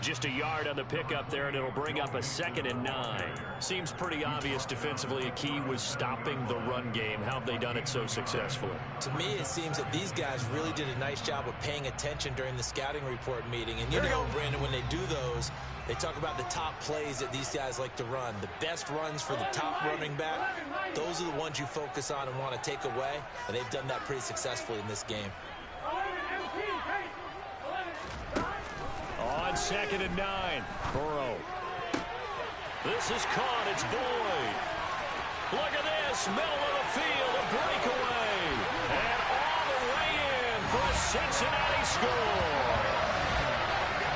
Just a yard on the pickup there, and it'll bring up a 2nd and 9. Seems pretty obvious defensively a key was stopping the run game. How have they done it so successfully? To me, it seems that these guys really did a nice job of paying attention during the scouting report meeting. And you know, Brandon, when they do those, they talk about the top plays that these guys like to run. The best runs for the top running back, those are the ones you focus on and want to take away. And they've done that pretty successfully in this game. On 2nd and 9, Burrow. This is caught. It's Boyd. Look at this. Middle of the field. A breakaway. And all the way in for a Cincinnati score.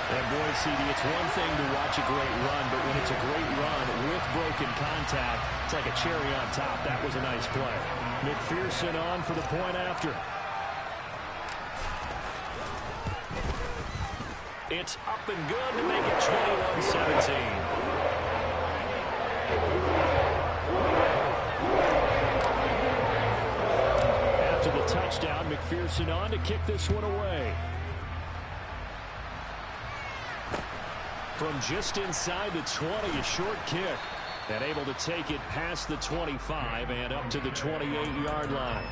And boy, CD, it's one thing to watch a great run, but when it's a great run with broken contact, it's like a cherry on top. That was a nice play. McPherson on for the point after. It's up and good to make it 21-17. After the touchdown, McPherson on to kick this one away. From just inside the 20, a short kick. And able to take it past the 25 and up to the 28-yard line.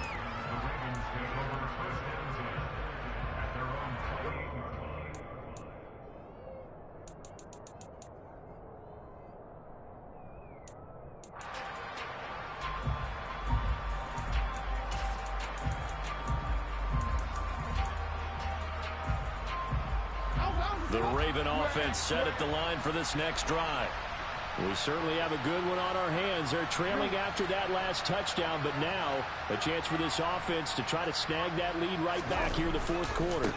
The Raven offense set at the line for this next drive. We certainly have a good one on our hands. They're trailing after that last touchdown, but now a chance for this offense to try to snag that lead right back here in the fourth quarter.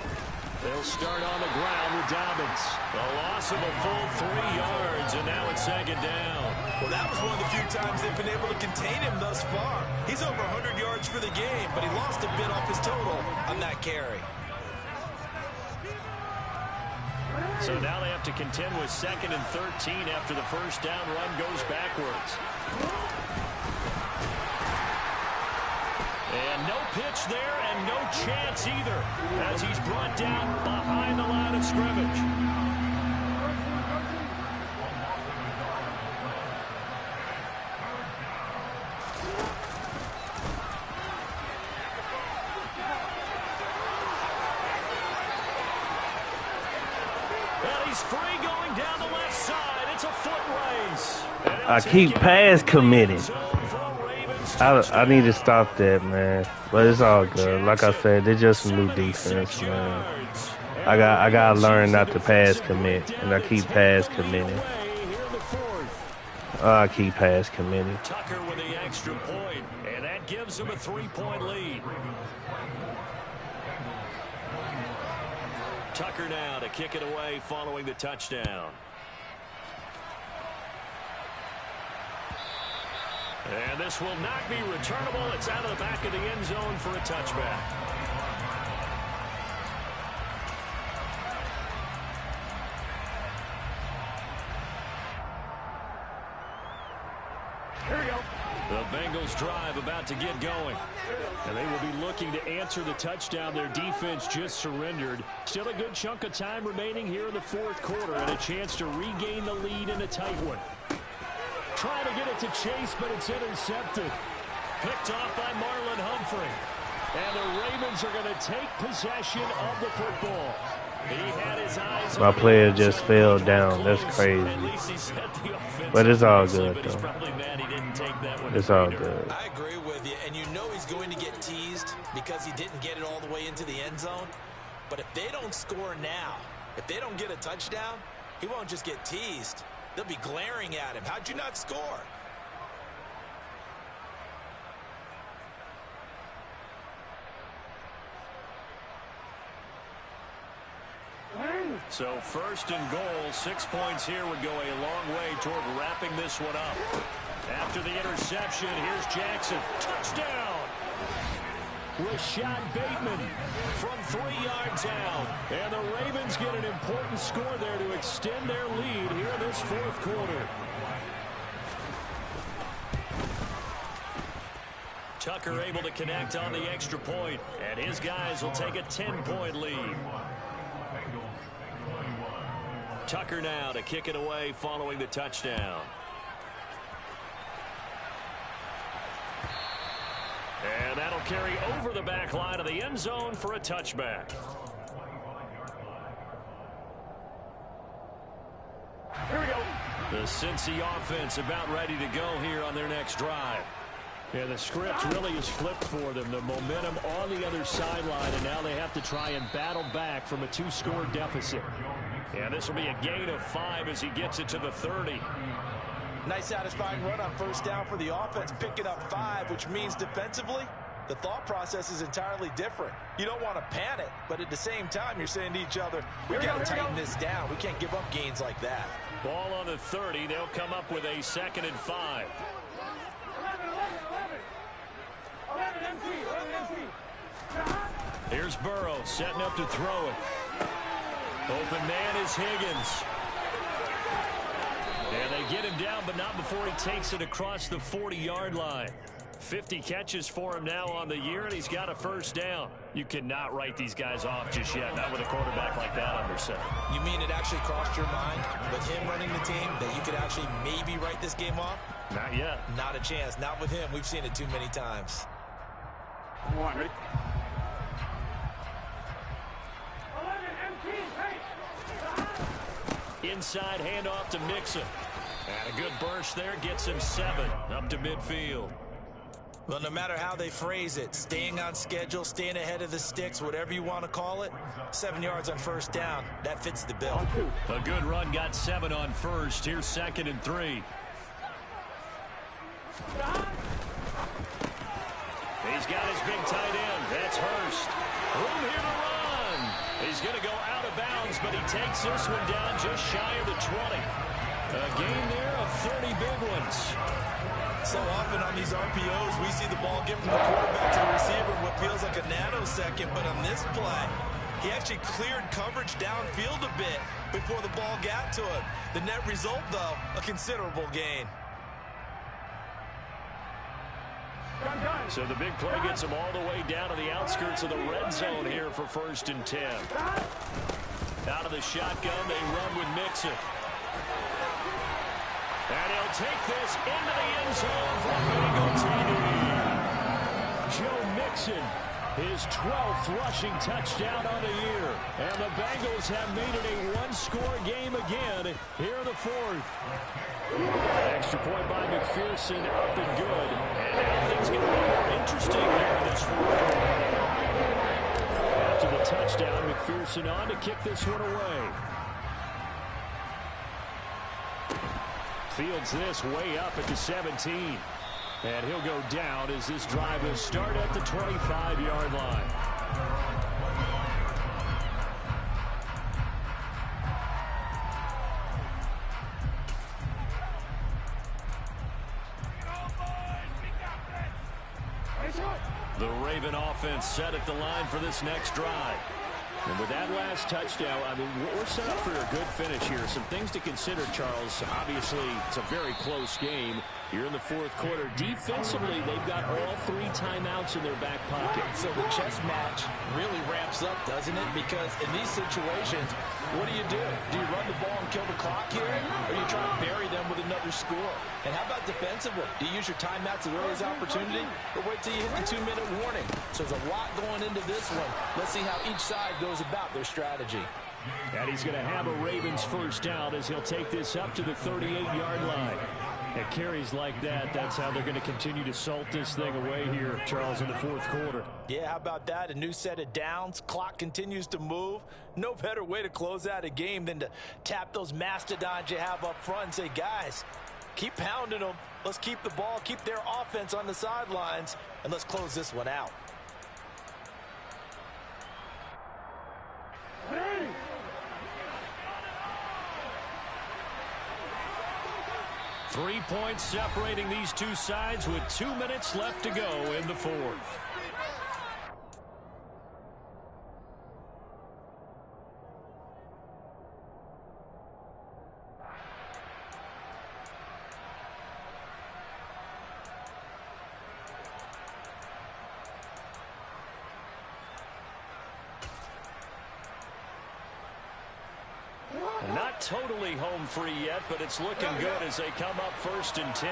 They'll start on the ground with Dobbins. A loss of a full 3 yards, and now it's second down. Well, that was one of the few times they've been able to contain him thus far. He's over 100 yards for the game, but he lost a bit off his total on that carry. So now they have to contend with 2nd and 13 after the first down run goes backwards. And no pitch there and no chance either as he's brought down behind the line of scrimmage. Free going down the left side. It's a foot race. I keep pass committing. I need to stop that, man. But it's all good. Like I said, they're just a new defense, man. I gotta learn not to pass commit, and I keep pass committing. I keep pass committing. Tucker with the extra point, and that gives him a 3-point lead. Tucker now to kick it away following the touchdown. And this will not be returnable. It's out of the back of the end zone for a touchback. Here we go. The Bengals drive about to get going. And they will be looking to answer the touchdown their defense just surrendered. Still a good chunk of time remaining here in the fourth quarter and a chance to regain the lead in a tight one. Trying to get it to Chase, but it's intercepted. Picked off by Marlon Humphrey. And the Ravens are going to take possession of the football. He had his eyes. My player just fell down. That's crazy. But it's all good, though. It's all good. I agree with you, and you know he's going to get teased because he didn't get it all the way into the end zone. But if they don't score now, if they don't get a touchdown, he won't just get teased. They'll be glaring at him. How'd you not score? So first and goal, 6 points here would go a long way toward wrapping this one up. After the interception, here's Jackson. Touchdown! Rashad Bateman from 3 yards out. And the Ravens get an important score there to extend their lead here in this fourth quarter. Tucker able to connect on the extra point, and his guys will take a 10-point lead. Tucker now to kick it away following the touchdown. And that'll carry over the back line of the end zone for a touchback. Here we go. The Cincy offense about ready to go here on their next drive. Yeah, the script really is flipped for them. The momentum on the other sideline, and now they have to try and battle back from a 2-score deficit. Yeah, this will be a gain of 5 as he gets it to the 30. Nice satisfying run on first down for the offense, picking up 5, which means defensively, the thought process is entirely different. You don't want to panic, but at the same time, you're saying to each other, we got to tighten this down. We can't give up gains like that. Ball on the 30. They'll come up with a 2nd and 5. 11 empty. Here's Burrow setting up to throw it. Open man is Higgins. And they get him down, but not before he takes it across the 40-yard line. 50 catches for him now on the year, and he's got a 1st down. You cannot write these guys off just yet, not with a quarterback like that under center. You mean it actually crossed your mind with him running the team that you could actually maybe write this game off? Not yet. Not a chance. Not with him. We've seen it too many times. Come on, ready? 11 empty. Hey. Inside handoff to Mixon. And a good burst there gets him 7 up to midfield. Well, no matter how they phrase it, staying on schedule, staying ahead of the sticks, whatever you want to call it, 7 yards on 1st down, that fits the bill. A good run got 7 on 1st. Here's 2nd and 3. He's got his big tight end. That's Hurst. Room here to run. He's going to go out of bounds, but he takes this one down just shy of the 20. A gain there of 30 big ones. So often on these RPOs, we see the ball get from the quarterback to the receiver in what feels like a nanosecond, but on this play, he actually cleared coverage downfield a bit before the ball got to him. The net result, though, a considerable gain. So the big play gets him all the way down to the outskirts of the red zone here for 1st and 10. Out of the shotgun, they run with Mixon. And he'll take this into the end zone for a Bengal TD. Joe Mixon, his 12th rushing touchdown on the year. And the Bengals have made it a one-score game again here in the 4th. Extra point by McPherson, up and good. And now things get a little more interesting here in this 4th. After the touchdown, McPherson on to kick this one away. Fields this way up at the 17. And he'll go down as this drive will start at the 25-yard line. The Raven offense set at the line for this next drive. And with that last touchdown, I mean, we're set up for a good finish here. Some things to consider, Charles. Obviously, it's a very close game. You're in the 4th quarter. Defensively, they've got all 3 timeouts in their back pocket. So the chess match really ramps up, doesn't it? Because in these situations, what do? Do you run the ball and kill the clock here? Or you try to bury them with another score? And how about defensively? Do you use your timeouts as early as opportunity? Or wait till you hit the 2-minute warning? So there's a lot going into this one. Let's see how each side goes about their strategy. And he's going to have a Ravens 1st down as he'll take this up to the 38-yard line. At carries like that, that's how they're going to continue to salt this thing away here, Charles, in the 4th quarter. Yeah, how about that? A new set of downs. Clock continues to move. No better way to close out a game than to tap those mastodons you have up front and say, guys, keep pounding them. Let's keep the ball, keep their offense on the sidelines, and let's close this one out. Hey! 3 points separating these two sides with 2 minutes left to go in the 4th. Not totally home free yet, but it's looking good as they come up 1st and 10.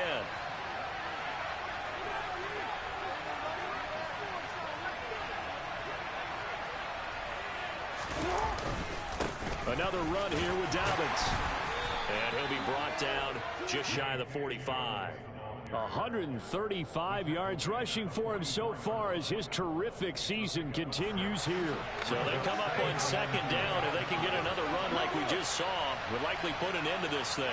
Another run here with Dobbins. And he'll be brought down just shy of the 45. 135 yards rushing for him so far as his terrific season continues here. So they come up on 2nd down. If they can get another run like we just saw, would likely put an end to this thing.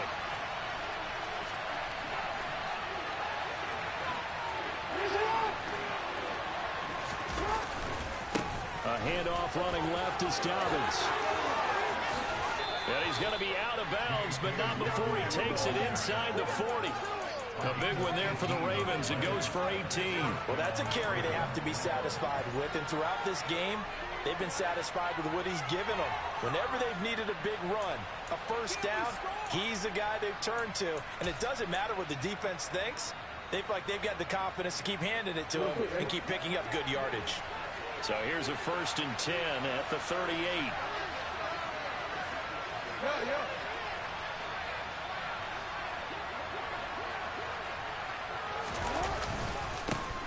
A handoff running left is Dobbins. And he's going to be out of bounds, but not before he takes it inside the 40. A big one there for the Ravens. It goes for 18. Well, that's a carry they have to be satisfied with. And throughout this game, they've been satisfied with what he's given them. Whenever they've needed a big run, a first down, he's the guy they've turned to. And it doesn't matter what the defense thinks. They feel like they've got the confidence to keep handing it to him and keep picking up good yardage. So here's a 1st and 10 at the 38.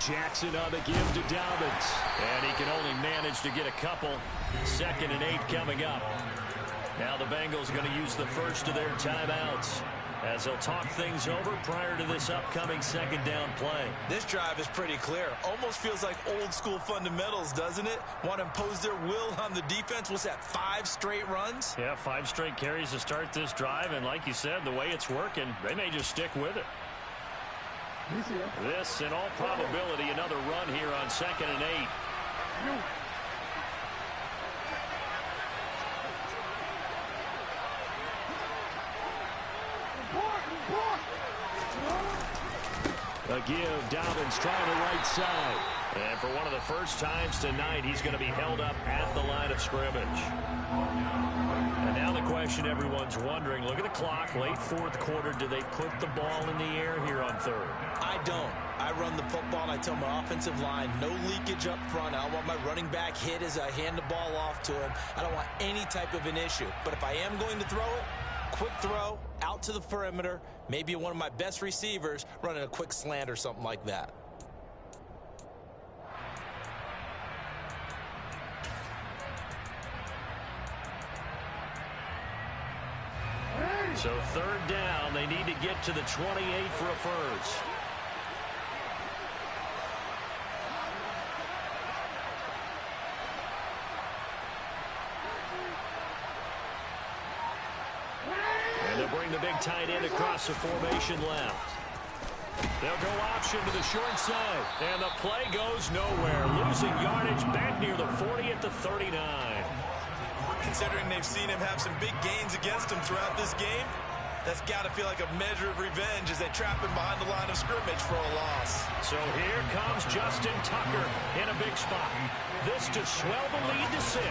Jackson on the give to Dobbins. And he can only manage to get a couple. 2nd and 8 coming up. Now the Bengals going to use the first of their timeouts as they'll talk things over prior to this upcoming 2nd down play. This drive is pretty clear. Almost feels like old school fundamentals, doesn't it? Want to impose their will on the defense. What's that, 5 straight runs? Yeah, 5 straight carries to start this drive. And like you said, the way it's working, they may just stick with it. This, in all probability, another run here on 2nd and 8. A give, Dobbins trying the right side. And for one of the first times tonight, he's going to be held up at the line of scrimmage. And now the question everyone's wondering, look at the clock, late 4th quarter, do they put the ball in the air here on 3rd? I don't. I run the football and I tell my offensive line, no leakage up front. I don't want my running back hit as I hand the ball off to him. I don't want any type of an issue. But if I am going to throw it, quick throw, out to the perimeter, maybe one of my best receivers running a quick slant or something like that. So 3rd down, they need to get to the 28 for a first. And they'll bring the big tight end across the formation left. They'll go option to the short side. And the play goes nowhere. Losing yardage back near the 40 at the 39. Considering they've seen him have some big gains against him throughout this game, that's got to feel like a measure of revenge as they trap him behind the line of scrimmage for a loss. So here comes Justin Tucker in a big spot. This to swell the lead to 6.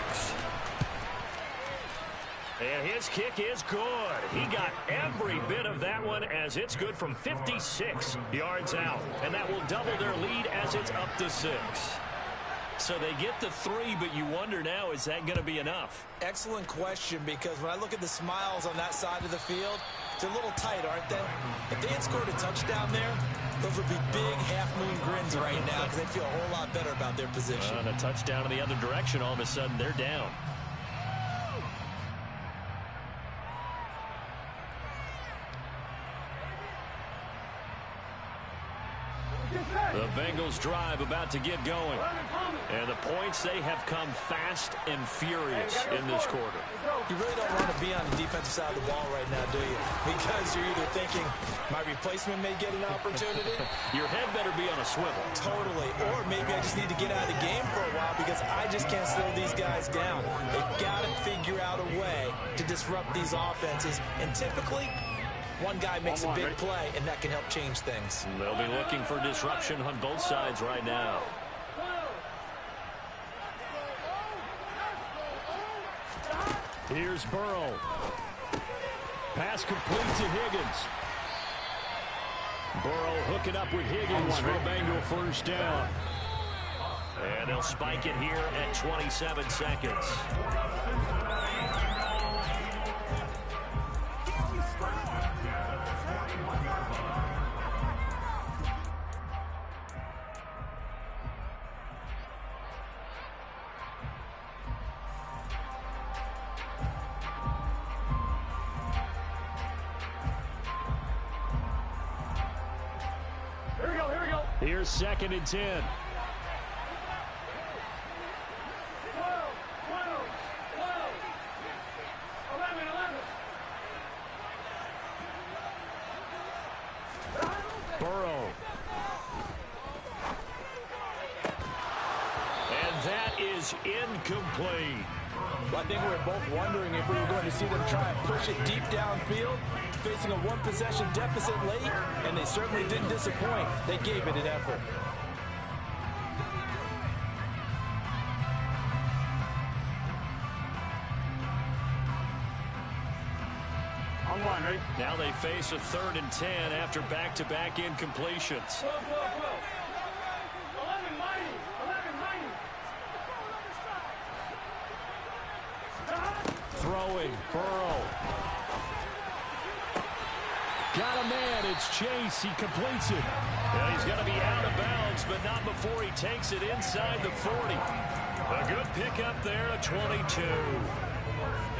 And his kick is good. He got every bit of that one as it's good from 56 yards out. And that will double their lead as it's up to 6. So they get the 3, but you wonder now, is that going to be enough? Excellent question, because when I look at the smiles on that side of the field, they're a little tight, aren't they? If they had scored a touchdown there, those would be big half-moon grins right now because they feel a whole lot better about their position. And a touchdown in the other direction, all of a sudden they're down. The Bengals drive about to get going. And the points, they have come fast and furious in this quarter. You really don't want to be on the defensive side of the ball right now, do you? Because you're either thinking, my replacement may get an opportunity. Your head better be on a swivel. Totally. Or maybe I just need to get out of the game for a while because I just can't slow these guys down. They've got to figure out a way to disrupt these offenses. And typically, one guy makes a big play, and that can help change things. They'll be looking for disruption on both sides right now. Here's Burrow. Pass complete to Higgins. Burrow hooking up with Higgins for a Bengal first down. And they'll spike it here at 27 seconds. Here's 2nd and 10. Burrow. And That is incomplete. Well, I think we were both wondering if we were going to see them try and push it deep downfield, facing a one-possession deficit late, and they certainly didn't disappoint. They gave it an effort. Now they face a 3rd and 10 after back-to-back incompletions. Throwing, Burrow. Got a man, it's Chase, he completes it. And he's going to be out of bounds, but not before he takes it inside the 40. A good pickup there, a 22.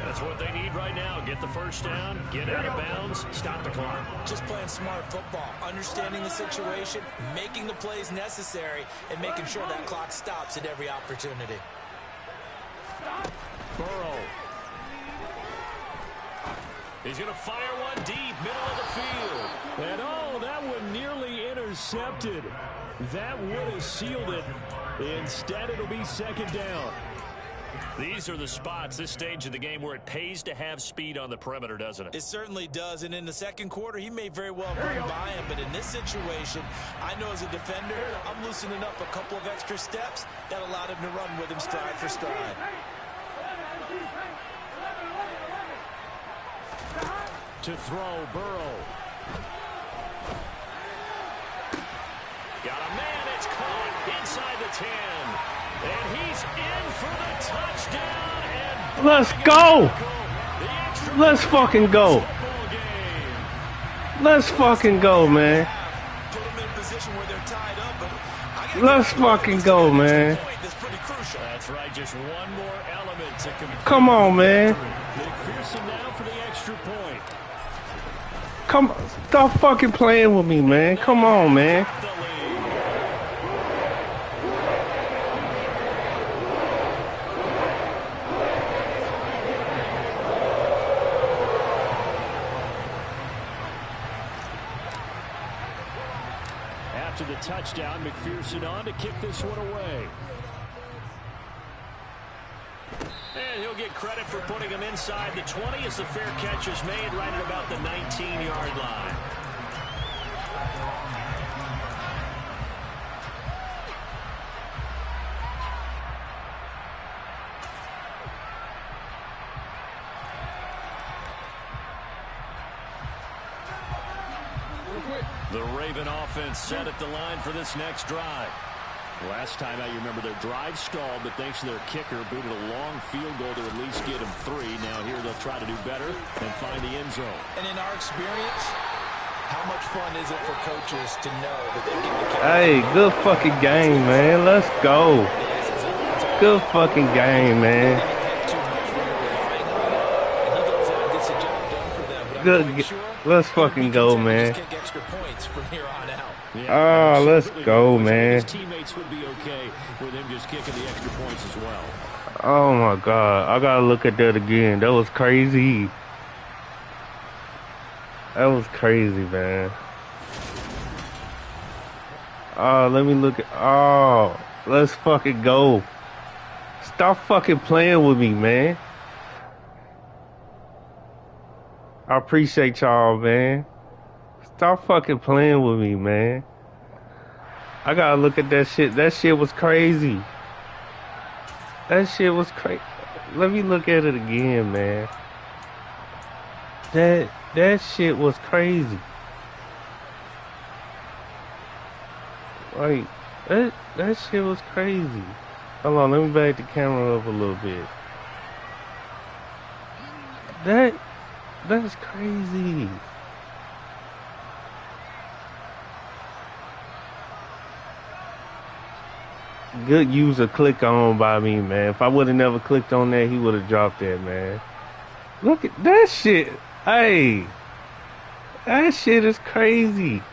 That's what they need right now. Get the first down, get out of bounds, stop the clock. Just playing smart football, understanding the situation, making the plays necessary, and making sure that clock stops at every opportunity. Burrow. He's going to fire one deep, middle of the field. And oh, that one nearly intercepted. That would have sealed it. Instead, it'll be 2nd down. These are the spots, this stage of the game, where it pays to have speed on the perimeter, doesn't it? It certainly does, and in the second quarter, he may very well run by him, but in this situation, I know as a defender, I'm loosening up a couple of extra steps that allowed him to run with him stride for stride. To throw, Burrow. Got a man, it's caught inside the 10. And he's in for the touchdown. And let's go. Let's fucking go. Let's fucking go, man. Let's fucking go, man. That's right, just one more element to complete. Come on, man. McPherson now for the extra point. Come on, stop fucking playing with me, man. Come on, man. After the touchdown, McPherson on to kick this one away. And he'll get credit for putting him inside the 20 as the fair catch is made right at about the 19-yard line. The Raven offense set at the line for this next drive. Last time out, you remember their drive stalled, but thanks to their kicker, booted a long field goal to at least get them 3. Now here they'll try to do better and find the end zone. And in our experience, how much fun is it for coaches to know that they get the Hey, good fucking game, man. Let's go. Good fucking game, man. Good. Let's fucking go, man. Oh, let's go, man. His teammates would be okay with him just kicking the extra points as well. Oh my God, I gotta look at that again. That was crazy. That was crazy, man. Oh, let me look at. Oh, let's fucking go. Stop fucking playing with me, man. I appreciate y'all, man. Stop fucking playing with me, man. I gotta look at that shit. That shit was crazy. That shit was crazy. Let me look at it again, man. That shit was crazy. Like, that shit was crazy. Hold on, let me back the camera up a little bit. That's crazy. Good user click on by me, man. If I would have never clicked on that, he would have dropped that, man. Look at that shit. Hey, that shit is crazy.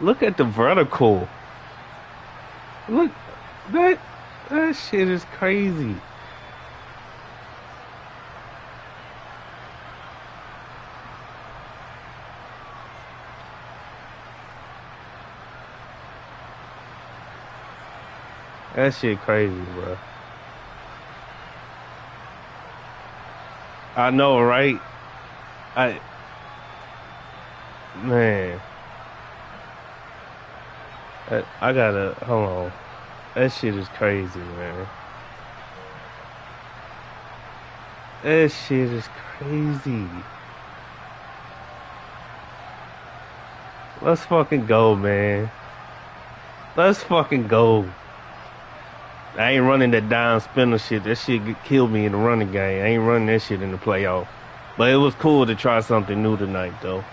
Look at the vertical. Look, that shit is crazy. That shit crazy, bro. I know, right? Man. I gotta, hold on. That shit is crazy, man. That shit is crazy. Let's fucking go, man. Let's fucking go. I ain't running that down spinner shit. That shit killed me in the running game. I ain't running that shit in the playoff. But it was cool to try something new tonight, though.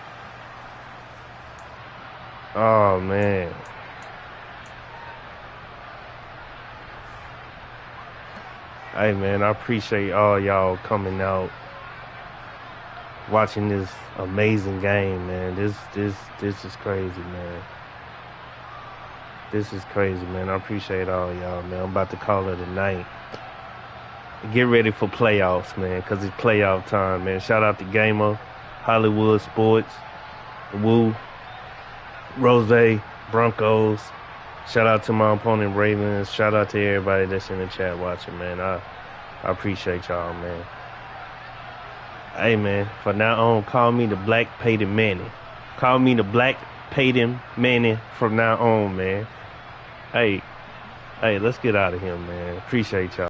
Oh, man. Hey, man, I appreciate all y'all coming out, watching this amazing game, man. This is crazy, man. This is crazy, man. I appreciate all y'all, man. I'm about to call it a night. Get ready for playoffs, man, because it's playoff time, man. Shout out to Gamer, Hollywood Sports, Woo, Rose, Broncos. Shout out to my opponent, Ravens. Shout out to everybody that's in the chat watching, man. I appreciate y'all, man. Hey, man, from now on, call me the Black Peyton Manning. Call me the Black Peyton Manning from now on, man. Hey, let's get out of here, man. Appreciate y'all.